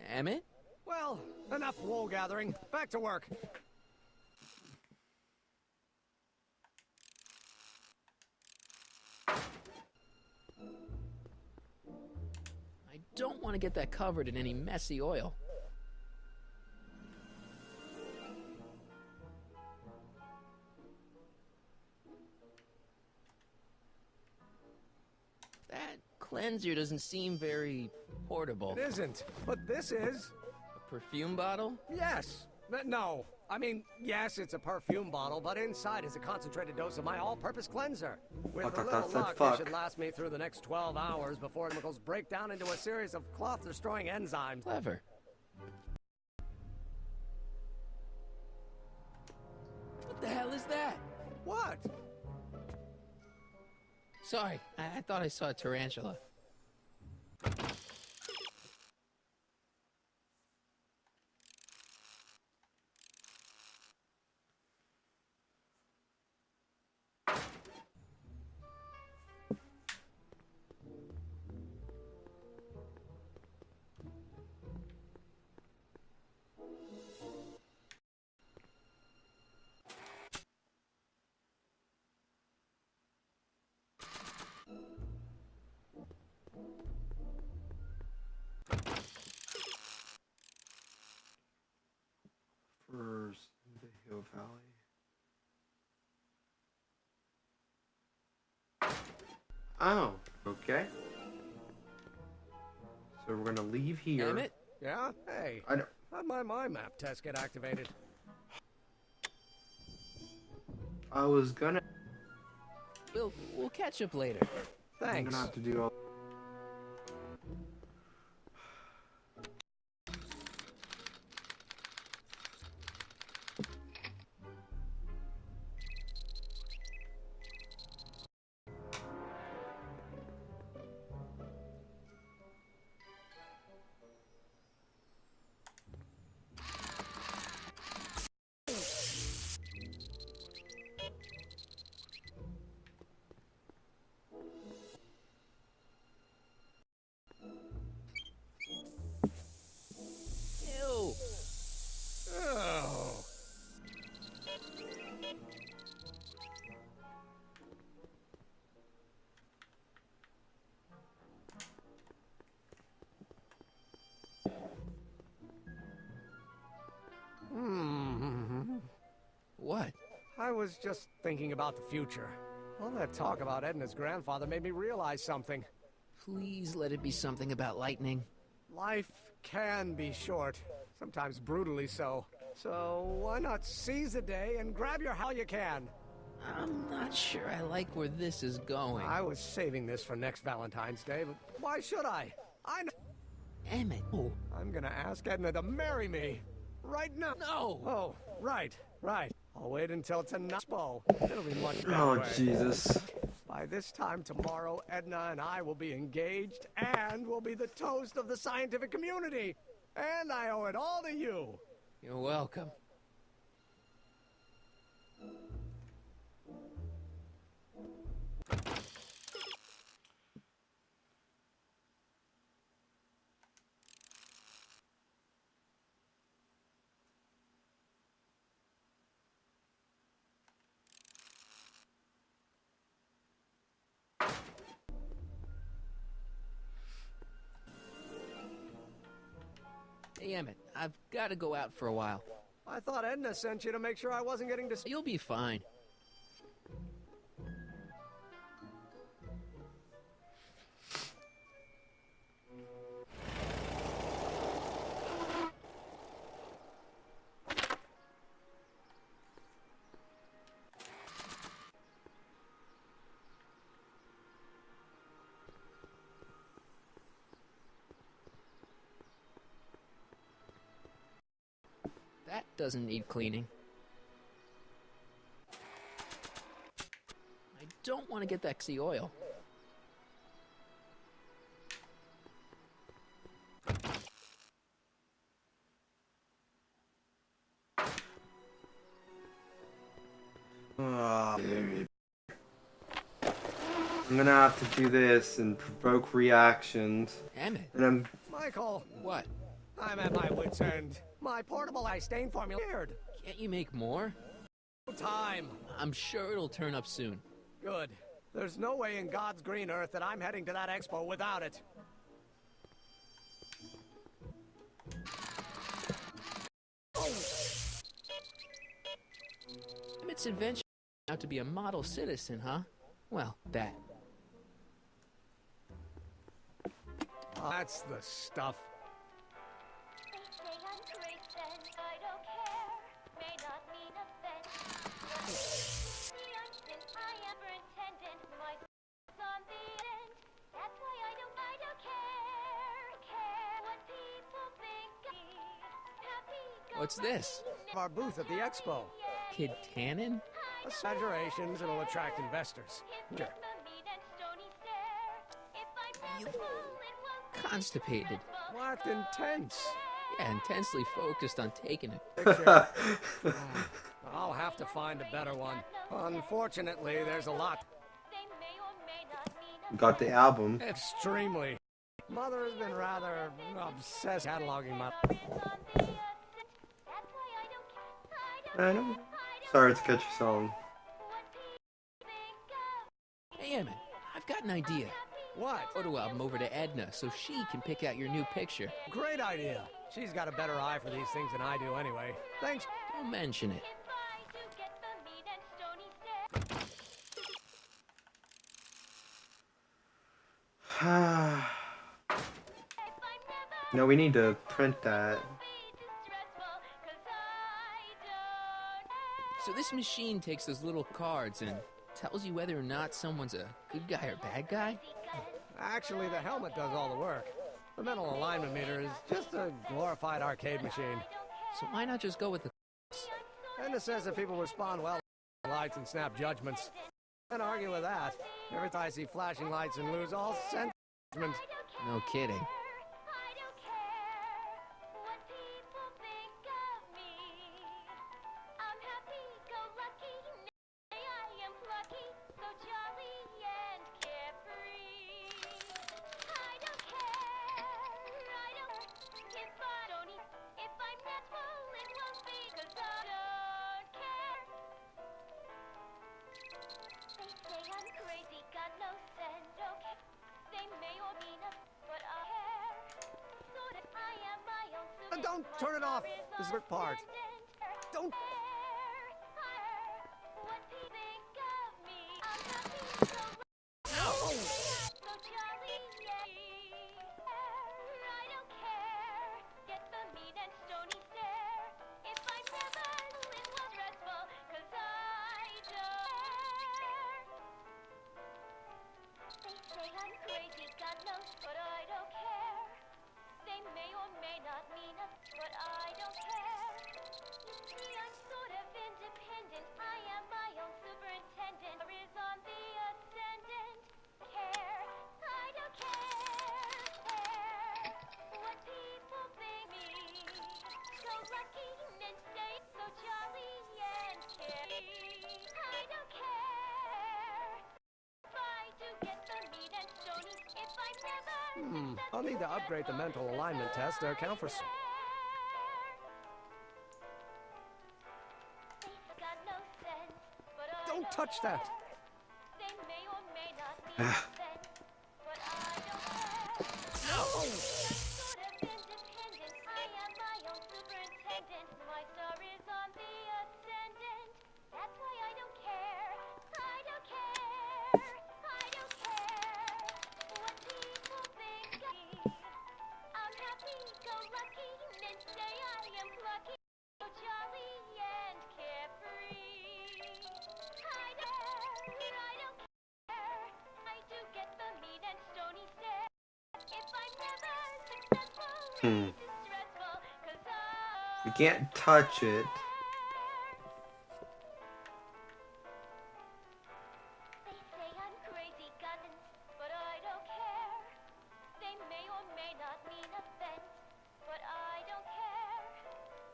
Emmett? Well, enough wool gathering. Back to work. I don't want to get that covered in any messy oil. That cleanser doesn't seem very portable. It isn't, but this is. A perfume bottle? Yes. No. I mean, yes, it's a perfume bottle, but inside is a concentrated dose of my all-purpose cleanser. With a little luck, it should last me through the next 12 hours before chemicals break down into a series of cloth-destroying enzymes. Clever. What the hell is that? What? Sorry, I thought I saw a tarantula. First, the Hill Valley. Oh, okay. So we're gonna leave here. Emmett? Yeah? Hey. I don't. How'd my mind map test get activated? I was gonna. We'll catch up later. Thanks. I'm gonna have to do all. Ew. Oh. What? I was just thinking about the future. All that talk about Edna's grandfather made me realize something. Please let it be something about lightning. Life can be short, sometimes brutally so. So why not seize the day and grab your how you can? I'm not sure I like where this is going. I was saving this for next Valentine's Day, but why should I? I know. Emmett. Oh. I'm gonna ask Edna to marry me. Right now. No. Oh, right. I'll wait until tonight's ball. It'll be much better. Oh, Jesus. By this time tomorrow, Edna and I will be engaged and will be the toast of the scientific community. And I owe it all to you. You're welcome. Hey, Emmett, I've got to go out for a while. I thought Edna sent you to make sure I wasn't getting dis- You'll be fine. That doesn't need cleaning. I don't want to get that sea oil. I'm gonna have to do this and provoke reactions. Emmett. And I'm... Michael! What? I'm at my wit's end. My portable ice stain formula cleared. Can't you make more? Time. I'm sure it'll turn up soon. Good. There's no way in God's green earth that I'm heading to that expo without it. Emmett's invention turned out to be a model citizen, huh? Well, that. Oh, that's the stuff. What's this? Our booth at the expo. Kid Tannen? Exaggerations, it'll attract investors. Sure. You constipated. What? Intense? Yeah, intensely focused on taking it. Picture. I'll have to find a better one. Unfortunately, there's a lot. Got the album. Extremely. Mother has been rather obsessed cataloging my... I know. Sorry, it's a catchy song. Hey, Emmett, I've got an idea. What? Photo album over to Edna so she can pick out your new picture. Great idea. She's got a better eye for these things than I do anyway. Thanks. Don't mention it. No, we need to print that. So this machine takes those little cards and tells you whether or not someone's a good guy or bad guy? Actually, the helmet does all the work. The mental alignment meter is just a glorified arcade machine. So why not just go with the... And it says that people respond well to lights and snap judgments. Can't argue with that. Every time I see flashing lights and lose all sentiment. No kidding. Don't turn it off. This is the part. Don't. I'll need to upgrade the mental alignment test to account for... Don't touch that! We can't touch it. They say I'm crazy, Gunnins, but I don't care. They may or may not mean offense, but I don't care.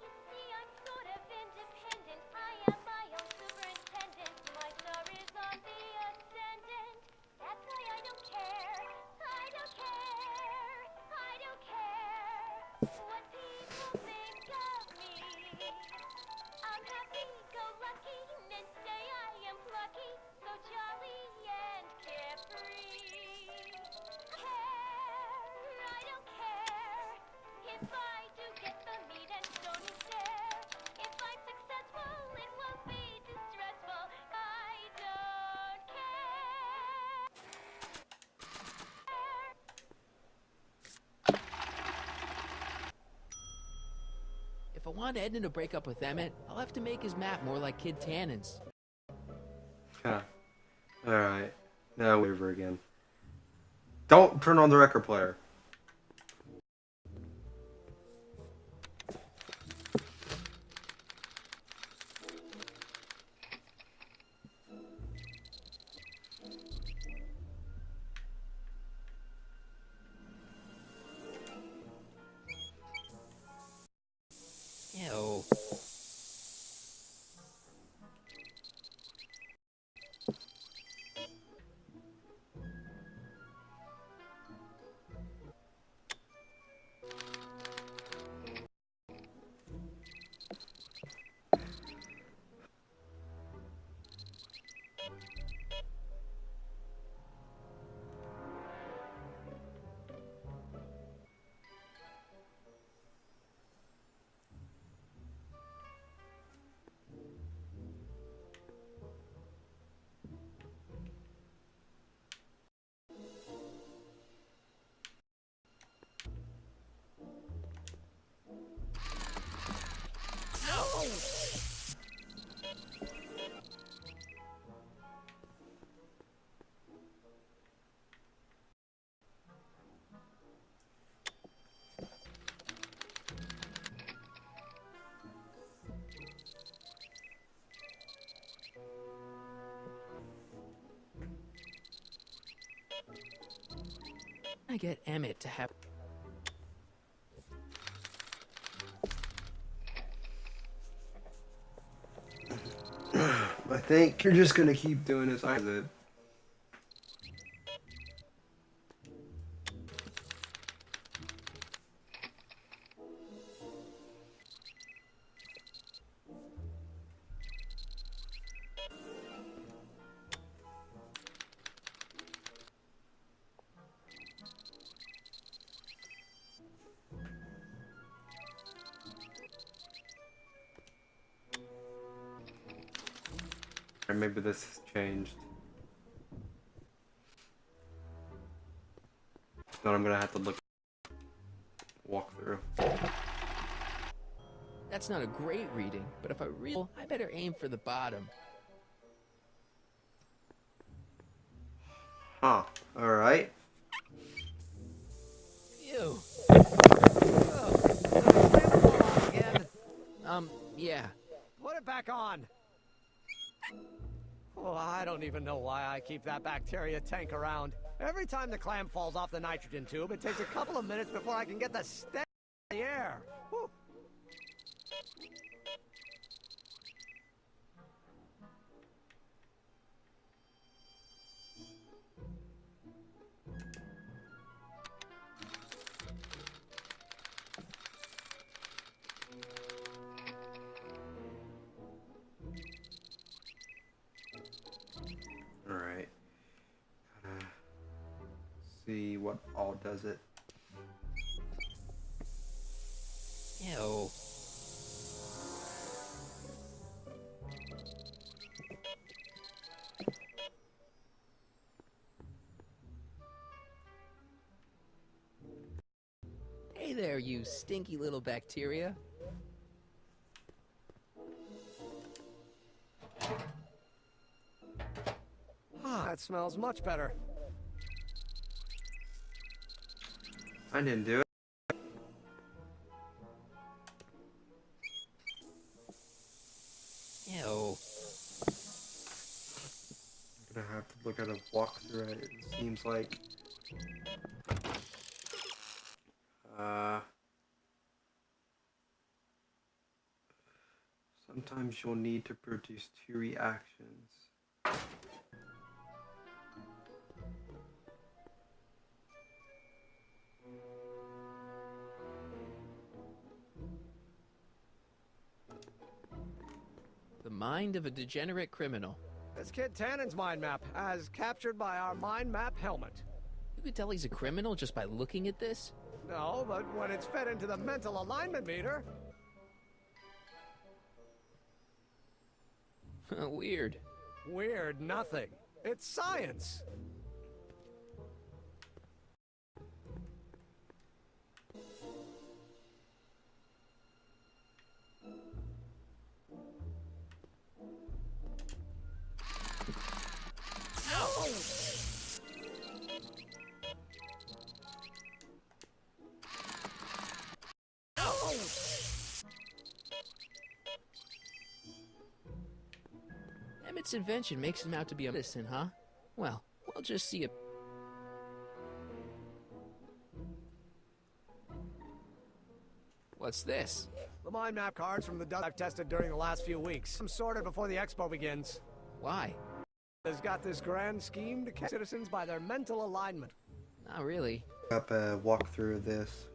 You see, I'm sort of independent. I am my own superintendent. My star is on the ascendant. That's why I don't care. I don't care. I don't care what people think of me. I'm happy, go lucky, men say I am plucky, so jolly and carefree. I don't care if I do get the meat and stony stare. If I'm successful, it won't be distressful. I don't care. If I want Edna to break up with Emmett, I'll have to make his map more like Kid Tannen's. Huh. Alright. Now over again. Don't turn on the record player. Ew. I get Emmett to have... I think you're just gonna keep doing this. I did. Or maybe this has changed. Then I'm gonna have to walk through. That's not a great reading, but if I read, I better aim for the bottom. Huh. Alright. Ew. Yeah. Put it back on. Oh, I don't even know why I keep that bacteria tank around. Every time the clam falls off the nitrogen tube, it takes a couple of minutes before I can get the stench in the air. Whew. Alright. Gotta see what all does it. Ew. Hey there, you stinky little bacteria. Ah, that smells much better. I didn't do it. Ew. I'm gonna have to look at a walkthrough. It seems like. Sometimes you'll need to produce two reactions. The mind of a degenerate criminal. This kid Tannen's mind map, as captured by our mind map helmet. You could tell he's a criminal just by looking at this? No, but when it's fed into the mental alignment meter... Weird. Weird nothing. It's science. Emmett's invention makes him out to be a medicine, huh? Well, we'll just see a... What's this? The mind map cards from the dust I've tested during the last few weeks. I'm sorted before the expo begins. Why? Has got this grand scheme to catch citizens by their mental alignment. Not really. Up a walkthrough of this.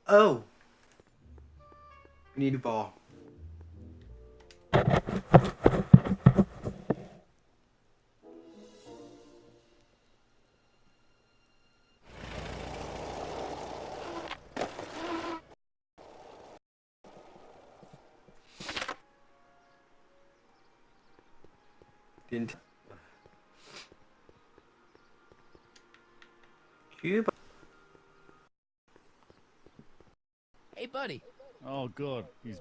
Oh! We need a ball. Didn't. Cuba. Hey, buddy. Oh, good. He's...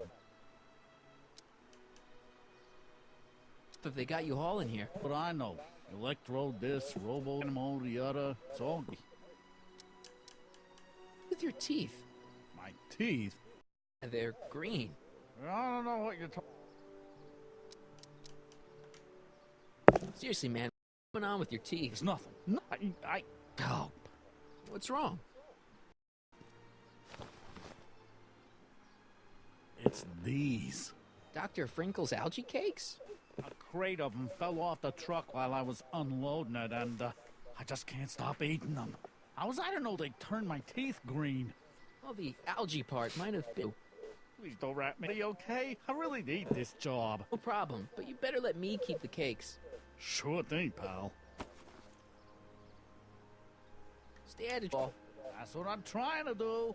If they got you all in here. What I know. Electro this, robo animal the other. It's all good. With your teeth. My teeth? They're green. I don't know what you're talking... Seriously, man. What's going on with your teeth? There's nothing. No, Oh. What's wrong? It's these. Dr. Frinkle's algae cakes? A crate of them fell off the truck while I was unloading it, and I just can't stop eating them. How was I to know they'd turn my teeth green? Well, the algae part might have been... Please don't rat me, okay? I really need this job. No problem, but you better let me keep the cakes. Sure thing, pal. Stay at it, ball. That's what I'm trying to do.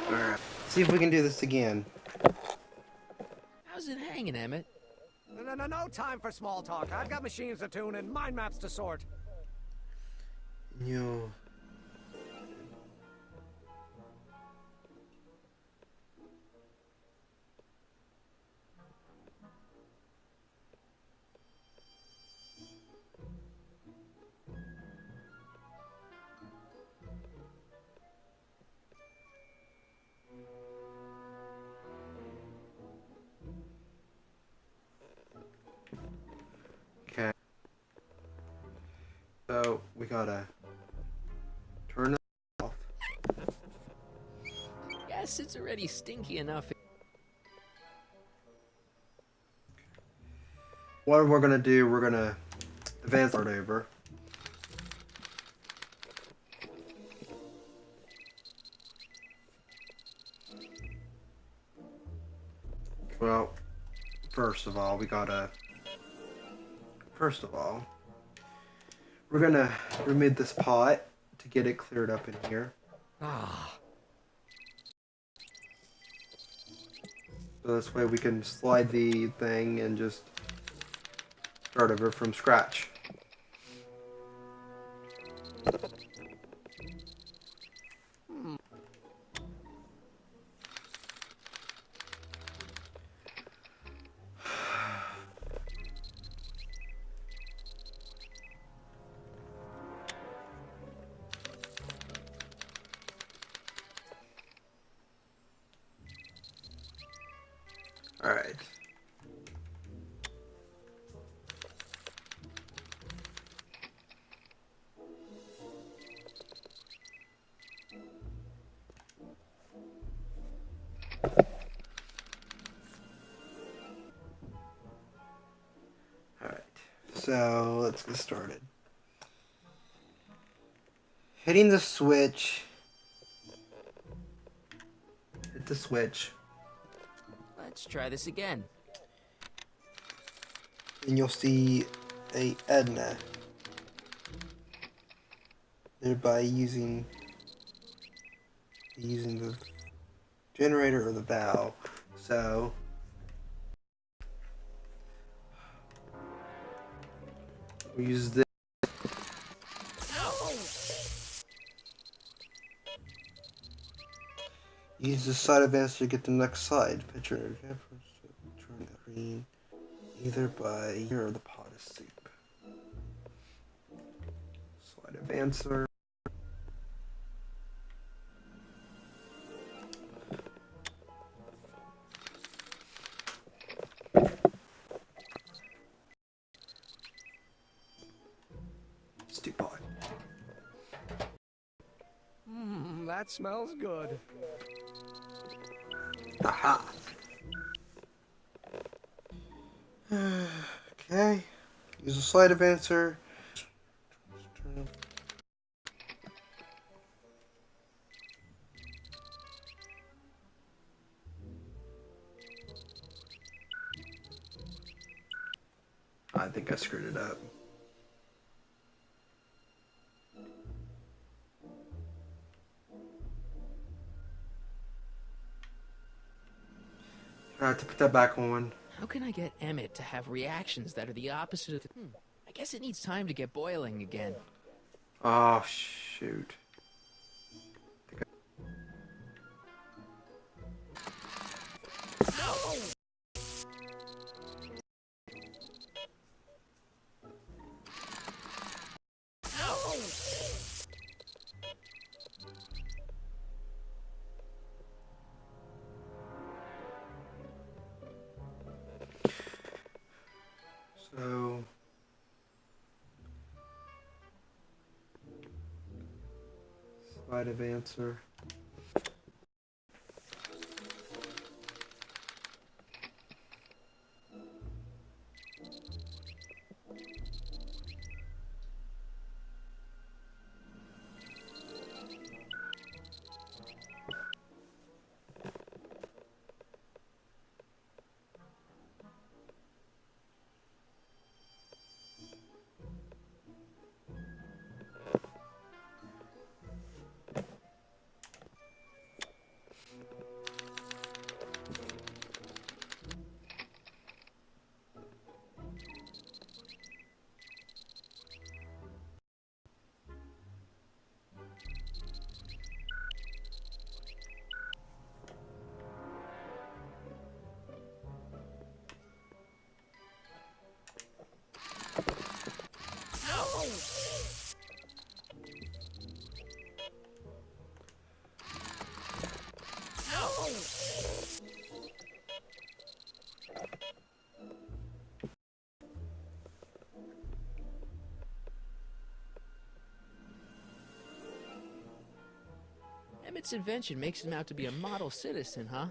Alright. See if we can do this again. How's it hanging, Emmett? No time for small talk. I've got machines to tune and mind maps to sort. No. Okay. So we gotta turn it off. Yes, it's already stinky enough. What we're gonna do, we're gonna advance start over. Well, first of all, we're gonna remove this pot to get it cleared up in here. Ah. So this way we can slide the thing and just start over from scratch. Alright. Alright, so let's get started. Hitting the switch. Hit the switch. Let's try this again. And you'll see a Edna. Thereby using the generator or the valve. So we use this. Use the side advance to get the next side. Picture turn the green either by here or the pot of soup. Slide advancer. Stew pot. That smells good. Aha. Okay. Use a slide advancer. I think I screwed it up. I have to put that back on. How can I get Emmett to have reactions that are the opposite of the... I guess it needs time to get boiling again. Oh, shoot. So slide advancer. Emmett's invention makes him out to be a model citizen, huh?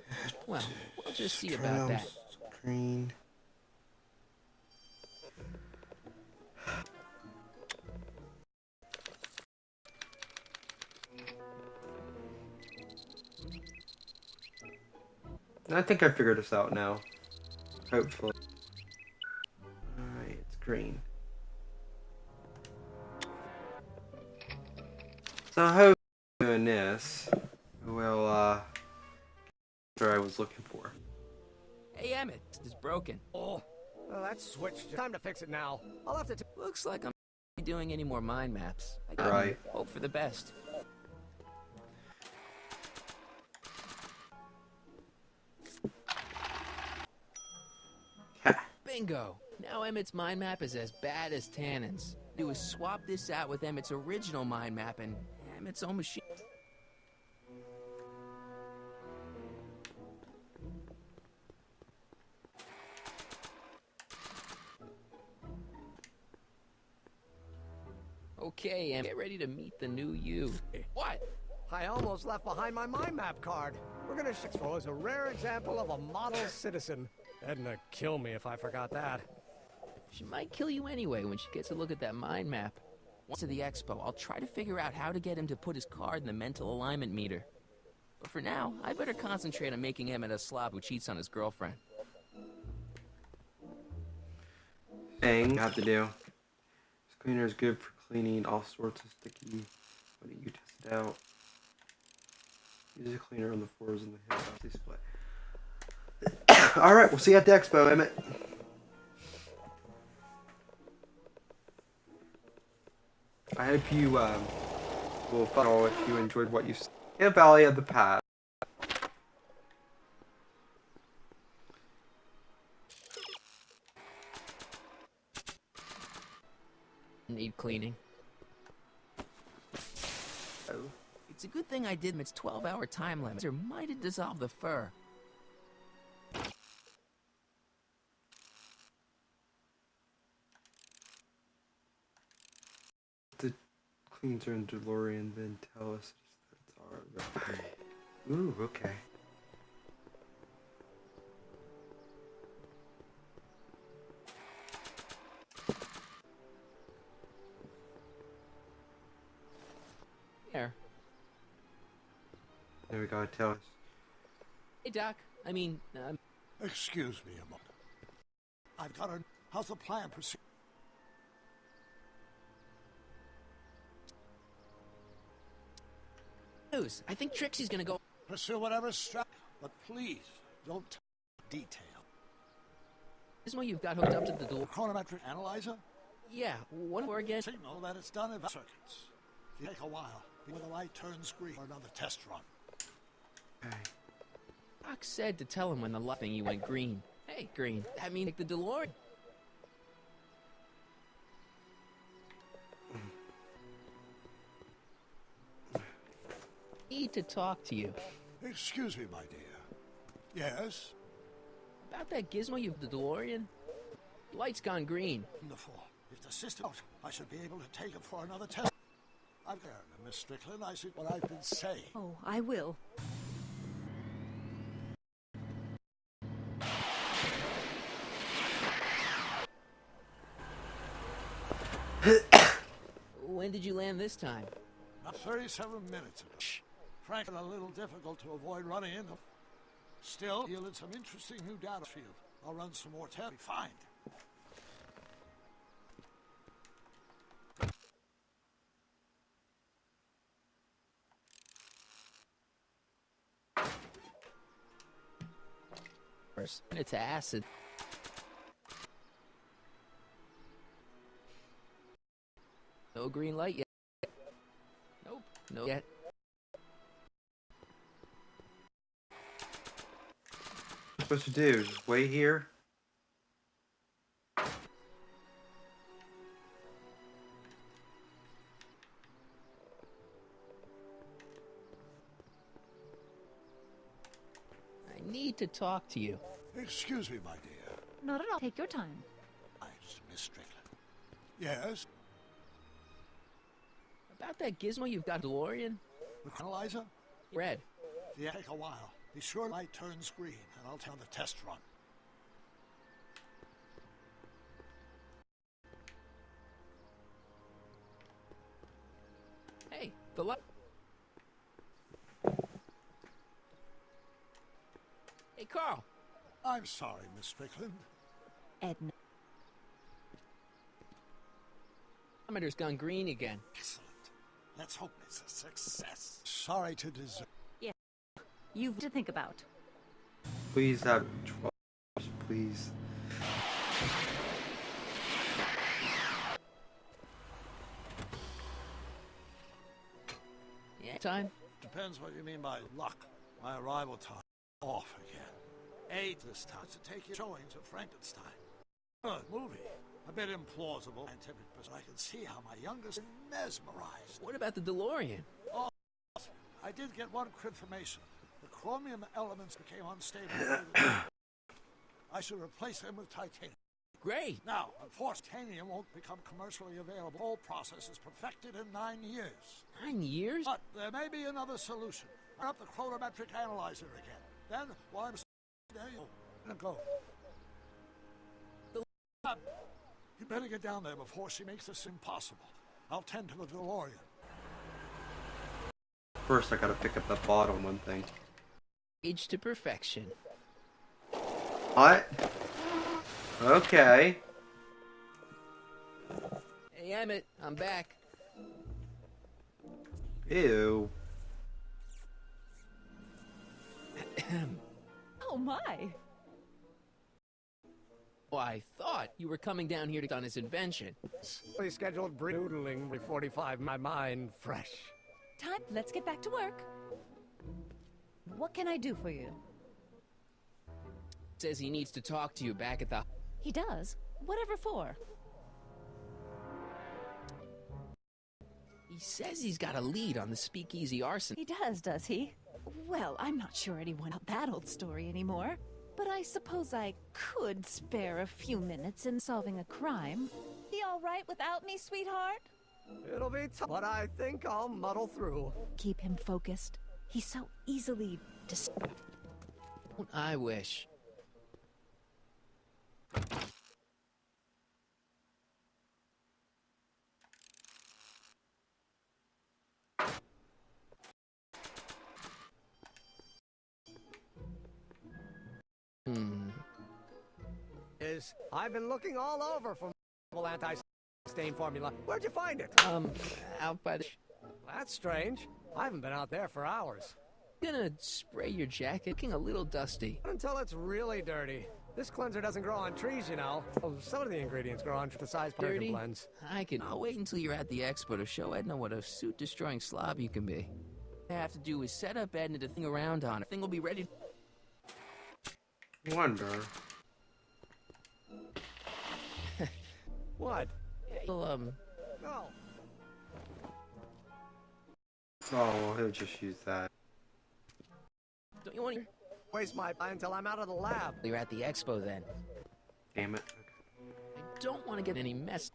Well, we'll just see about that. Screen. I think I figured this out now. Hopefully. Alright, it's green. So hopefully doing this will what I was looking for. Hey, Emmett, it's broken. Oh, well, that's switched. Time to fix it now. I'll have to. Looks like I'm not doing any more mind maps. I Right. hope for the best. Bingo! Now Emmett's mind map is as bad as Tannen's. Do is swap this out with Emmett's original mind map and Emmett's own machine. Okay, Emmett, get ready to meet the new you. What? I almost left behind my mind map card. We're gonna expose a rare example of a model citizen. Edna kill me if I forgot that. She might kill you anyway when she gets a look at that mind map. Once to the expo, I'll try to figure out how to get him to put his card in the mental alignment meter. But for now, I better concentrate on making Emmett a slob who cheats on his girlfriend. Thing you have to do. This cleaner is good for cleaning all sorts of sticky. What do you test it out? Use a cleaner on the floors and the hill display. Alright, we'll see you at the expo, Emmett. I hope you will follow if you enjoyed what you saw in Valley of the Past. Need cleaning. Oh. It's a good thing I did its 12-hour time limit, or might have dissolved the fur. The cleanser and DeLorean then tell us that's our. Ooh, okay. There. There we gotta tell us. Hey, Doc. I mean, Excuse me a moment. I've got a... How's the plan proceed? news. I think Trixie's gonna go. Pursue whatever strap, but please don't detail. Gizmo, you've got hooked up to the door. Chronometric analyzer? Yeah, what for again? Signal that it's done in circuits. It'll take a while. Before the light turns green for another test run. Okay. Doc said to tell him when the light thingy went green. Hey, green. That means like the DeLorean. Need to talk to you. Excuse me, my dear. Yes? About that Gizmo, you've the DeLorean? The light's gone green. Wonderful. If the system out, I should be able to take it for another test. I've got Miss Strickland. I see what I've been saying. Oh, I will. When did you land this time? Not 37 minutes ago. Frankly, a little difficult to avoid running into. Still, yielded some interesting new data field. I'll run some more tests. Fine. It's acid. No green light yet. Nope, no yet. What supposed to do? Just wait here? I need to talk to you. Excuse me, my dear. Not at all. Take your time. Miss Strickland. Yes? About that Gizmo, you've got DeLorean? The analyzer? Red. Yeah, take a while. Be sure the light turns green, and I'll tell the test run. Hey, the light. Hey, Carl. I'm sorry, Miss Strickland. Edna. Thermometer's gone green again. Excellent. Let's hope it's a success. Sorry to disturb. Yeah. You've to think about. Please have 12, please. Yeah, time. Depends what you mean by luck. My arrival time off again. 8 this time to take your showings of Frankenstein. Good movie. A bit implausible, scientific, but I can see how my youngest is mesmerized. What about the DeLorean? Oh, I did get one confirmation. The chromium elements became unstable. I should replace them with titanium. Great. Now, unfortunately, titanium won't become commercially available. The whole process is perfected in 9 years. 9 years? But there may be another solution. Up the chronometric analyzer again. Then, while I'm there, you go. You better get down there before she makes this impossible. I'll tend to the DeLorean. First, I gotta pick up the bottom one thing. Age to perfection. What? Okay. Hey, Emmett, I'm back. Ew. Oh my. Well, I thought you were coming down here to on his invention. We scheduled noodling 45, my mind fresh. Time, let's get back to work. What can I do for you? Says he needs to talk to you back at the... He does? Whatever for? He says he's got a lead on the speakeasy arson. He does he? Well, I'm not sure anyone about that old story anymore. But I suppose I could spare a few minutes in solving a crime. Be all right without me, sweetheart? It'll be tough, but I think I'll muddle through. Keep him focused. He's so easily I wish. I've been looking all over for anti-stain formula. Where'd you find it? Out by the... That's strange. I haven't been out there for hours. Gonna spray your jacket, looking a little dusty. Until it's really dirty. This cleanser doesn't grow on trees, you know. Oh, some of the ingredients grow on the size Dirty? blends. I'll wait until you're at the expo to show Edna what a suit-destroying slob you can be. All I have to do is set up Edna to thing around on it. Thing will be ready. Wonder. What? Well, No. Oh, he'll just use that. Don't you want to... Waste my time until I'm out of the lab. You're at the expo then. Damn it. I don't want to get any mess.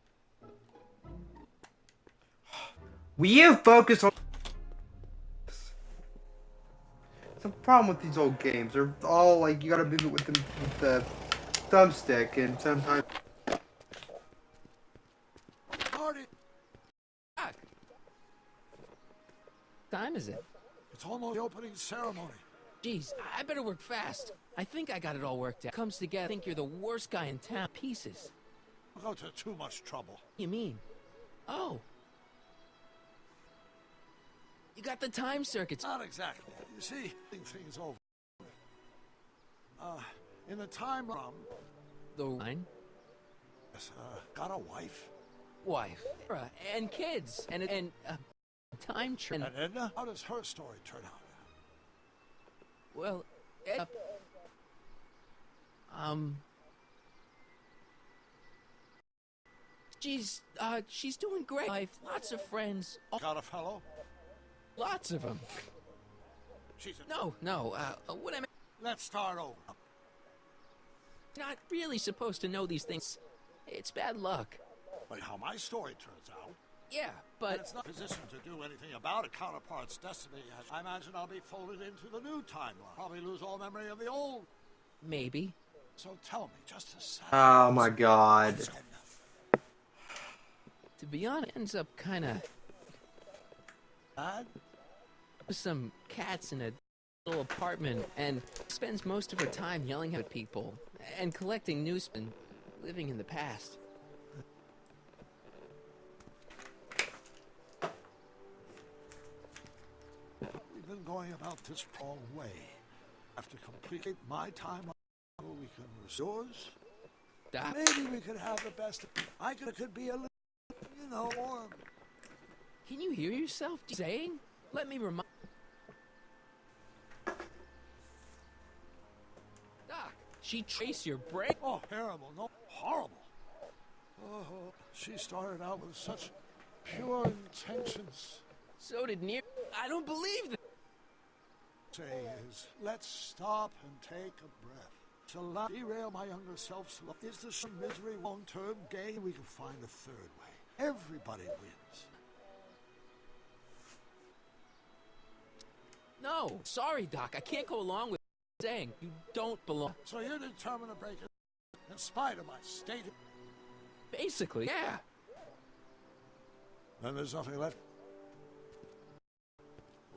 Will you focus on... It's a problem with these old games. They're all like, you gotta move it with the thumbstick, and sometimes... Time is it? It's almost the opening ceremony. Jeez, I better work fast. I think I got it all worked out. Comes together. I think you're the worst guy in town. Pieces. Go to too much trouble. You mean? Oh. You got the time circuits. Not exactly. You see, things over. In the time realm... The line? Yes, got a wife? Wife. And kids. And time trend. And Edna? How does her story turn out? Well, she's doing great. I've lots of friends. Got a fellow? Lots of them. She's a... No, what I mean... Let's start over. Not really supposed to know these things. It's bad luck. But how my story turns out... Yeah, but... And it's not in a position to do anything about a counterpart's destiny. I imagine I'll be folded into the new timeline. Probably lose all memory of the old. Maybe. So tell me, just a second. Oh my god. To be honest, it ends up kinda... Bad? With some cats in a little apartment and spends most of her time yelling at people and collecting news and living in the past. We've been going about this wrong way. After completing my time, we can yours. Maybe we could have the best. Could be a little, more. Can you hear yourself saying? Let me remind. Doc, she traced your brain. Oh, terrible! No, horrible. Oh, she started out with such pure intentions. So did Near. I don't believe that. Say is, let's stop and take a breath. To derail my younger self's love. Is this a misery long-term gain? We can find a third way. Everybody wins. No, sorry, Doc. I can't go along with saying you don't belong. So you're determined to break it in spite of my state? Basically, yeah. Then there's nothing left.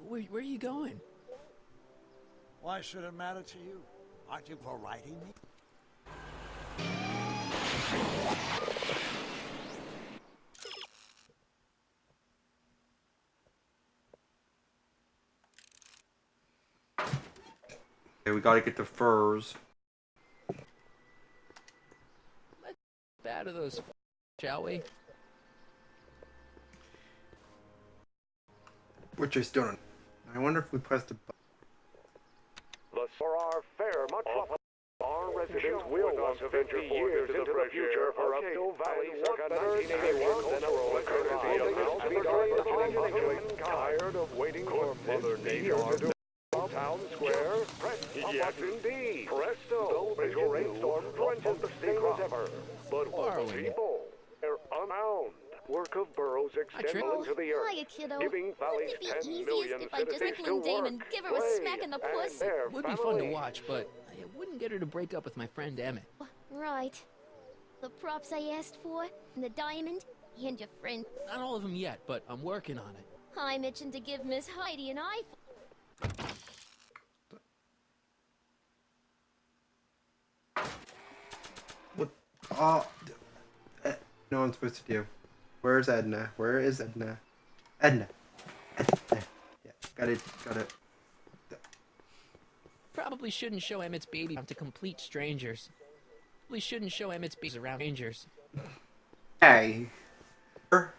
Where are you going? Why should it matter to you? Aren't you for writing me? Okay, we gotta get the furs. Let's get out of those, shall we? Which I still don't. I wonder if we pressed the button. For our fare, much our residents will want to venture years into the future for a Uphill Valley circa 1981 and a roller courtesy of Mouse. Tired of waiting for Mother Nature to do town square? Yes, indeed. Presto! The visual rainstorm drenches the same as ever. But what people? They're unbound. Work of burrows extending into the earth, Hiya, kiddo. giving Valley's Wouldn't it 10 be million easiest if I just citizens to Nicklin Dame work, and give her a play, smack in the and puss? their Would be fun to family. watch, but it wouldn't get her to break up with my friend Emmett. Right. The props I asked for, and the diamond, and your friend. Not all of them yet, but I'm working on it. I'm itching to give Miss Heidi an eye. What? Oh, no, I'm supposed to do. Where's Edna? Where is Edna? Edna. Edna. Yeah, got it. Got it. Probably shouldn't show Emmett's baby to complete strangers. Probably shouldn't show Emmett's babies around strangers. Hey. How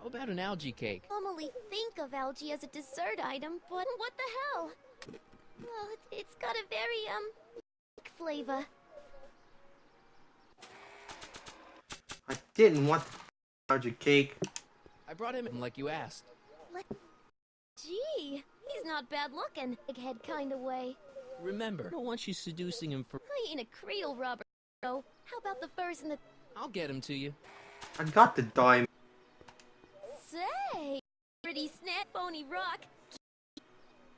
about an algae cake? Normally think of algae as a dessert item, but what the hell? Well, it's got a very, flavor. I didn't want the algae cake. I brought him in like you asked. Gee, he's not bad looking. Egghead kind of way. Remember, I don't want you seducing him for... I ain't a cradle robber, so how about the furs and the... I'll get him to you. I got the diamond. Say, pretty snap phony rock.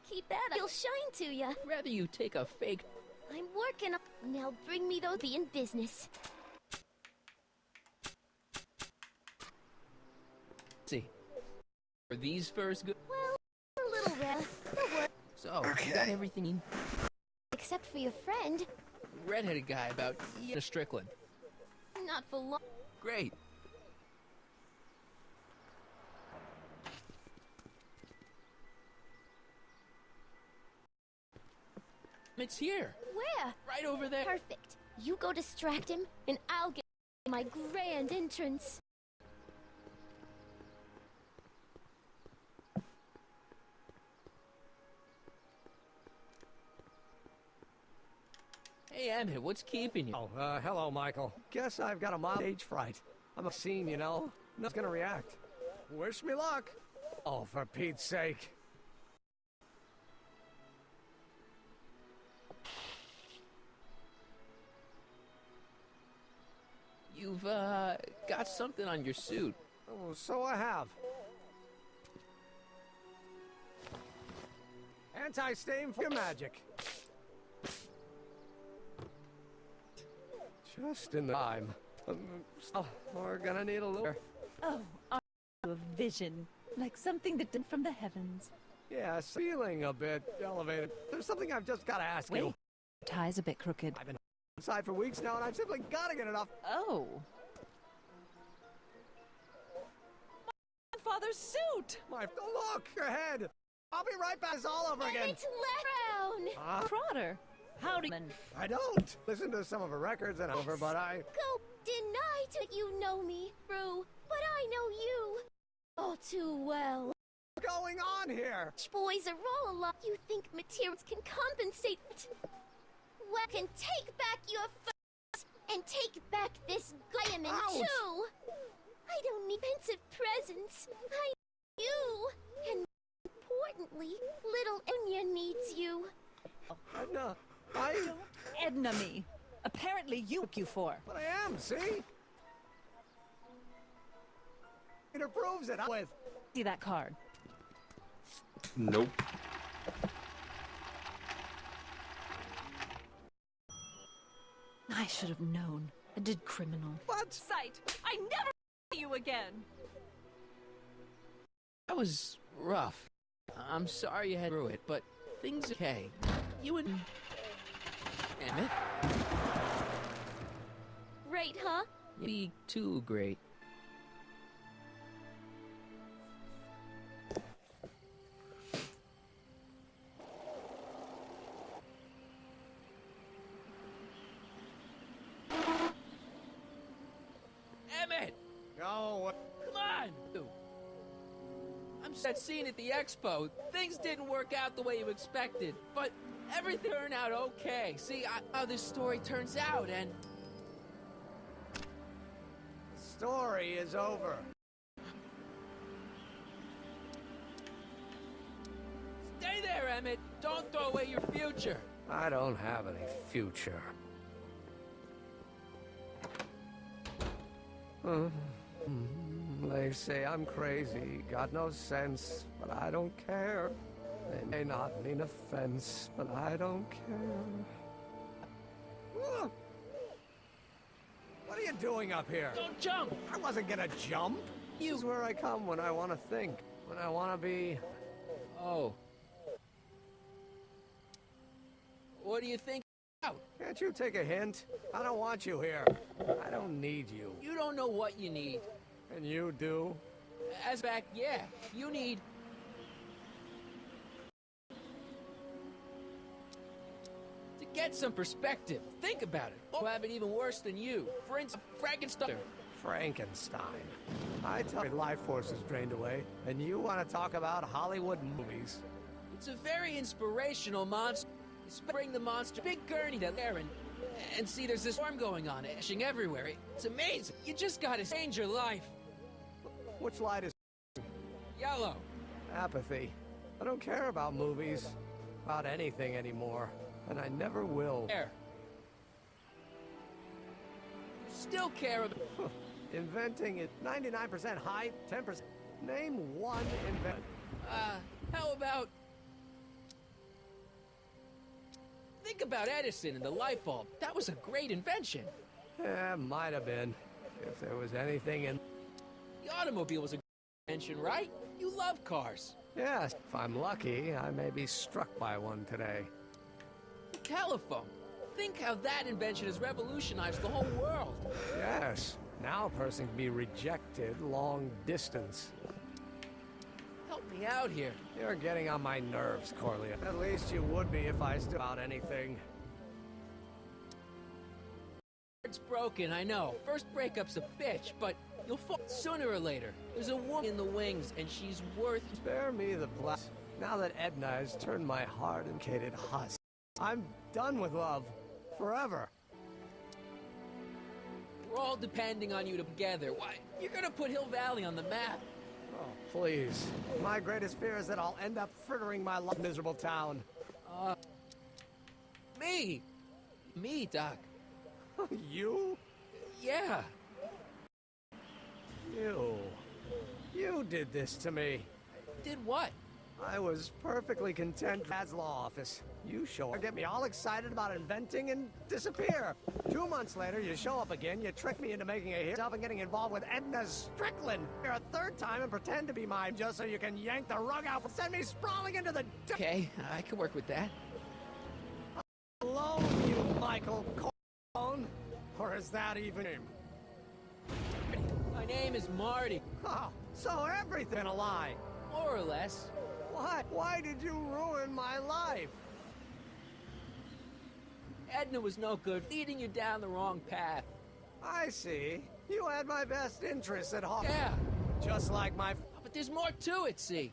Keep that up. He'll shine to ya. Rather you take a fake... I'm working on... Now bring me those be in business. See. Are these furs good? Well, a little red. So, you got everything you... Except for your friend. Redheaded guy about Strickland. Not for long. Great. It's here. Where? Right over there. Perfect. You go distract him, and I'll get my grand entrance. Hey, Emmett, what's keeping you? Oh, hello, Michael. Guess I've got a mild stage fright. I'm a scene, you know. Nothing's gonna react. Wish me luck. Oh, for Pete's sake. You've, got something on your suit. Oh, so I have. Anti-stain for your magic. Just in time. So we're gonna need a little... Oh, A vision, like something that did from the heavens. Yeah, feeling a bit elevated. There's something I've just got to ask you. Tie's a bit crooked. I've been inside for weeks now, and I've simply got to get it off. Oh. My father's suit! Look, your head! I'll be right back. It's all over again. It's Brown! Trotter, howdy. I don't listen to some of her records and over, but I... Go deny that you know me, Rue, but I know you all too well. What's going on here? Boys are all alike. You think materials can compensate well, can take back your first and take back this diamond too. I don't need expensive presents. I need you. And importantly, little Enya needs you. Edna, Don't Edna me. Apparently you took you for. But I am, see? It proves it. With. See that card? Nope. I should have known. I did criminal. What? Sight! I never see you again! That was rough. I'm sorry you had through it, but things okay. You and... Emmett? Great, huh? Be too great. Emmett! Go. Come on! I'm that scene at the expo. Things didn't work out the way you expected, but everything turned out okay. See how this story turns out, and... The story is over. Stay there, Emmett! Don't throw away your future! I don't have any future. They say I'm crazy, got no sense, but I don't care. They may not mean offense, but I don't care. What are you doing up here? Don't jump! I wasn't gonna jump. This is where I come when I want to think, when I want to be... Oh. What do you think about? Can't you take a hint? I don't want you here. I don't need you. You don't know what you need. And you do? As back, yeah. You need... to get some perspective. Think about it. Who have it even worse than you. For instance, Frankenstein. Frankenstein. I tell you, life force is drained away, and you want to talk about Hollywood movies. It's a very inspirational monster. Bring the monster, big gurney to there, and see there's this storm going on, ashing everywhere. It's amazing. You just gotta change your life. Which light is yellow? Apathy. I don't care about movies, about anything anymore, and I never will. Care. Still care about... Inventing it, 99% hype, 10%. Name one invention. How about... Think about Edison and the light bulb. That was a great invention. Yeah, might have been. If there was anything in... The automobile was a great invention, right? You love cars. Yes, if I'm lucky, I may be struck by one today. The telephone. Think how that invention has revolutionized the whole world. Yes. Now a person can be rejected long distance. Help me out here. You're getting on my nerves, Corleone. At least you would be if I stood about anything. It's broken, I know. First breakup's a bitch, but you'll fall sooner or later. There's a woman in the wings, and she's worth... Spare me the blast. Now that Edna has turned my hard-educated husk, I'm done with love. Forever. We're all depending on you together. Why, you're gonna put Hill Valley on the map. Oh, please. My greatest fear is that I'll end up frittering my miserable town. Me, Doc. You? Yeah. You did this to me. Did what? I was perfectly content at Dad's law office. You show up, get me all excited about inventing and disappear. 2 months later, you show up again, you trick me into making a hit and getting involved with Edna Strickland. You're a third time and pretend to be mine just so you can yank the rug out and send me sprawling into the... Okay, I can work with that. Hello, you Michael Corleone. Or is that even him? My name is Marty. Oh, so everything a lie. More or less. What? Why did you ruin my life? Edna was no good, leading you down the wrong path. I see. You had my best interests at heart. Yeah. Just like my... But there's more to it, see?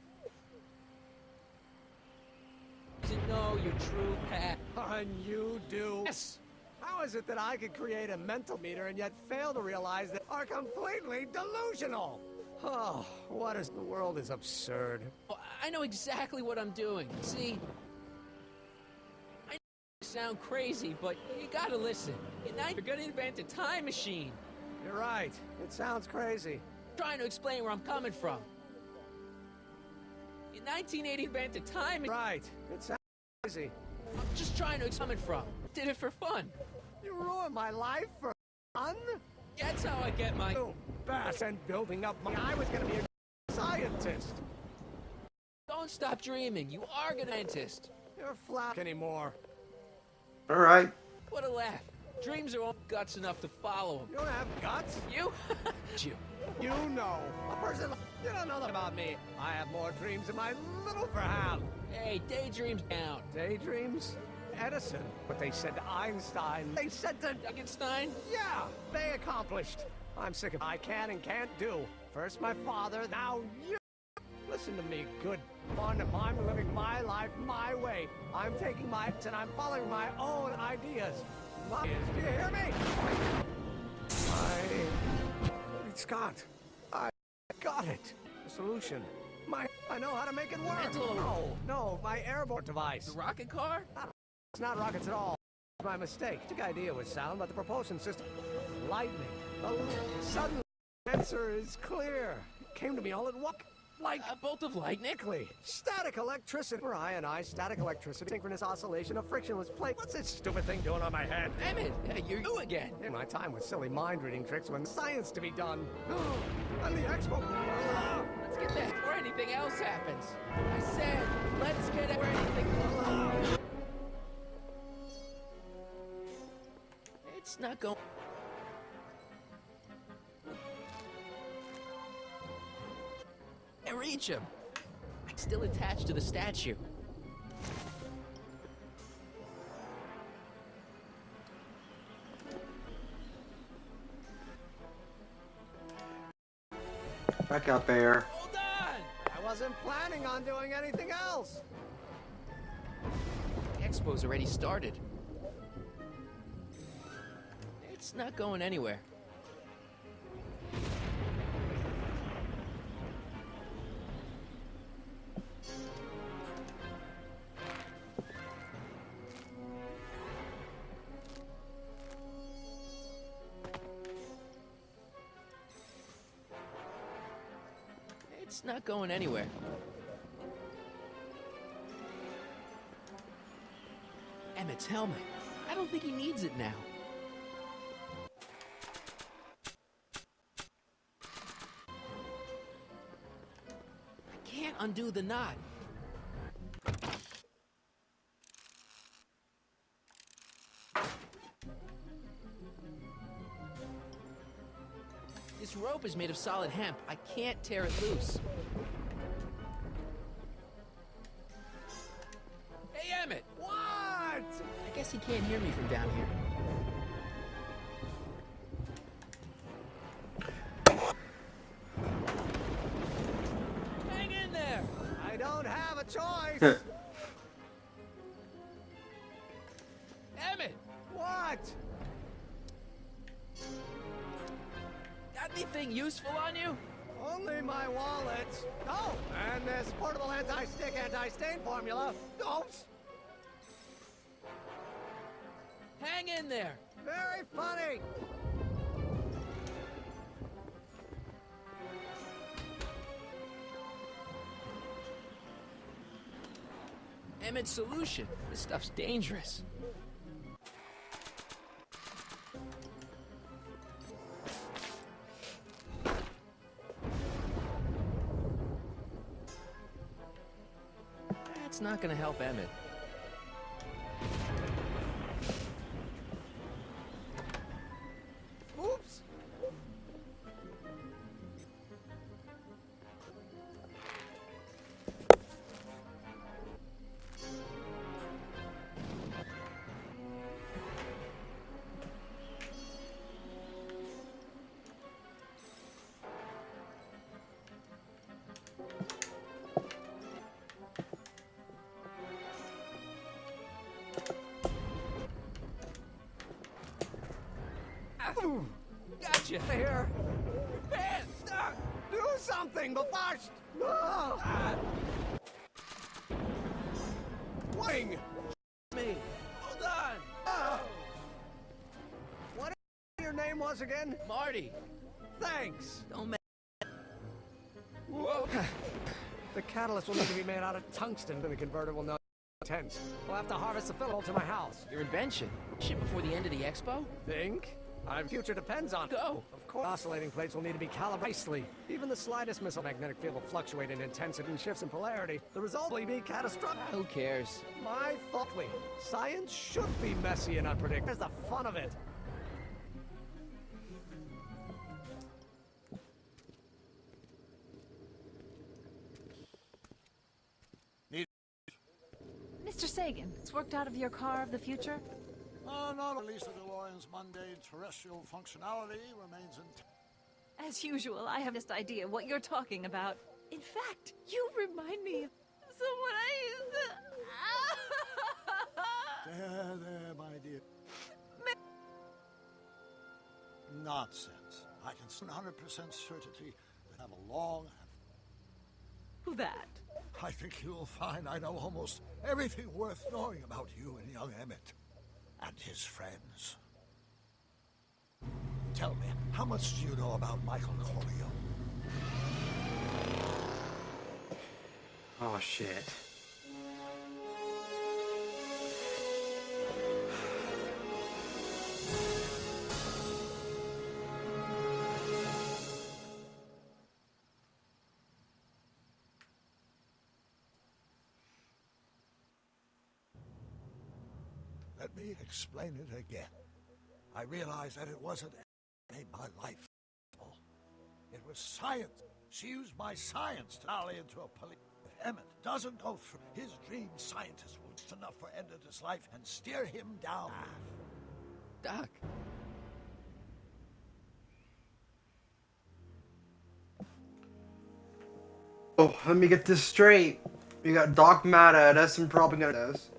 To know your true path. And you do? Yes. How is it that I could create a mental meter and yet fail to realize that are completely delusional? Oh, what is... The world is absurd. Oh, I know exactly what I'm doing. See? I know I sound crazy, but you gotta listen. You're gonna invent a time machine. You're right. It sounds crazy. I'm trying to explain where I'm coming from. In 1980, invent a time machine. Right. It sounds crazy. I'm just trying to explain from. Did it for fun. You ruined my life for fun? That's how I get my... You bass and building up my... I was gonna be a scientist. Don't stop dreaming. You are gonna scientist. You're flat anymore. All right. What a laugh. Dreams are all guts enough to follow them. You don't have guts? You? you. You know. A person... You don't know that about me. I have more dreams than my little have. Hey, daydreams down. Daydreams? Edison. What they said to Einstein. They said to... Einstein? Yeah, they accomplished. I'm sick of I can and can't do. First my father, now you. Listen to me, good fun. I'm living my life my way. I'm taking my... and I'm following my own ideas. Do you hear me? Scott, I got it. The solution. I know how to make it work. No, my airborne device. The rocket car? It's not rockets at all. It's my mistake. The idea was sound, but the propulsion system... Lightning. Suddenly, the answer is clear. It came to me all at once. Like a bolt of lightning? Static electricity. For static electricity. Synchronous oscillation of frictionless plate. What's this stupid thing doing on my head? Damn it, you're you again. In my time with silly mind-reading tricks when science to be done. And the expo... Let's get that before anything else happens. I said, let's get it before anything... It's not going... I reach him. I'm still attached to the statue. Back out there. Hold on! I wasn't planning on doing anything else. The expo's already started. It's not going anywhere. It's not going anywhere. Emmett's helmet. I don't think he needs it now. I can't undo the knot. This rope is made of solid hemp. I can't tear it loose. Hey, Emmett! What? I guess he can't hear me from down here. Hang in there! I don't have a choice! Emmett! What? Got anything useful on you? Only my wallet. Oh, and this portable anti-stick, anti-stain formula. Don't! Hang in there! Very funny! Emmett's solution. This stuff's dangerous. That's not gonna help Emmett. Oops! Gotcha. Here. Man, do something, but first. Wing. Me. Hold on. What your name was again? Marty. Thanks. Don't make. Whoa. The catalyst will need to be made out of tungsten, and the converter will know intense. We'll have to harvest the fill to my house. Your invention. Ship before the end of the expo? Think? Our future depends on it. Go. Of course, oscillating plates will need to be calibrated. Even the slightest missile magnetic field will fluctuate in intensity and shifts in polarity. The result will be catastrophic. Who cares? My thought, science should be messy and unpredictable. There's the fun of it. Mr. Sagan, it's worked out of your car of the future? Oh, no, at least the DeLorean's mundane terrestrial functionality remains intact. As usual, I have this idea what you're talking about. In fact, you remind me of someone I used to... There, my dear. Nonsense. I can 100% certainty that I have a long and... Who that? I think you'll find I know almost everything worth knowing about you and young Emmett. And his friends. Tell me, how much do you know about Michael Corleone? Oh, shit. Let me explain it again. I realized that it wasn't made my life. It was science. She used my science to rally into a police. If Emmett doesn't go through, his dream scientist will just enough for end of his life and steer him down. Doc. Oh, let me get this straight. We got Doc mad at us and probably gonna us.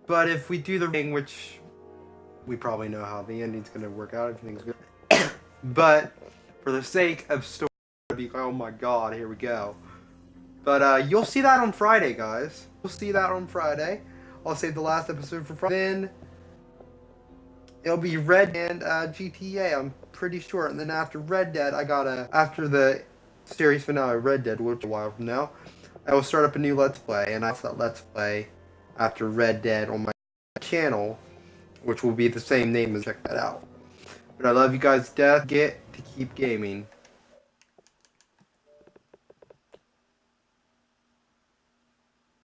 But if we do the thing, which we probably know how the ending's gonna work out, everything's good. But for the sake of story, oh my god, here we go. But you'll see that on Friday, guys. You'll see that on Friday. I'll save the last episode for Friday. Then it'll be Red Dead and GTA, I'm pretty sure. And then after Red Dead, after the series finale of Red Dead, which is a while from now, I will start up a new Let's Play, and I'll start Let's Play after Red Dead on my channel, which will be the same name as check that out. But I love you guys to death. Get to keep gaming.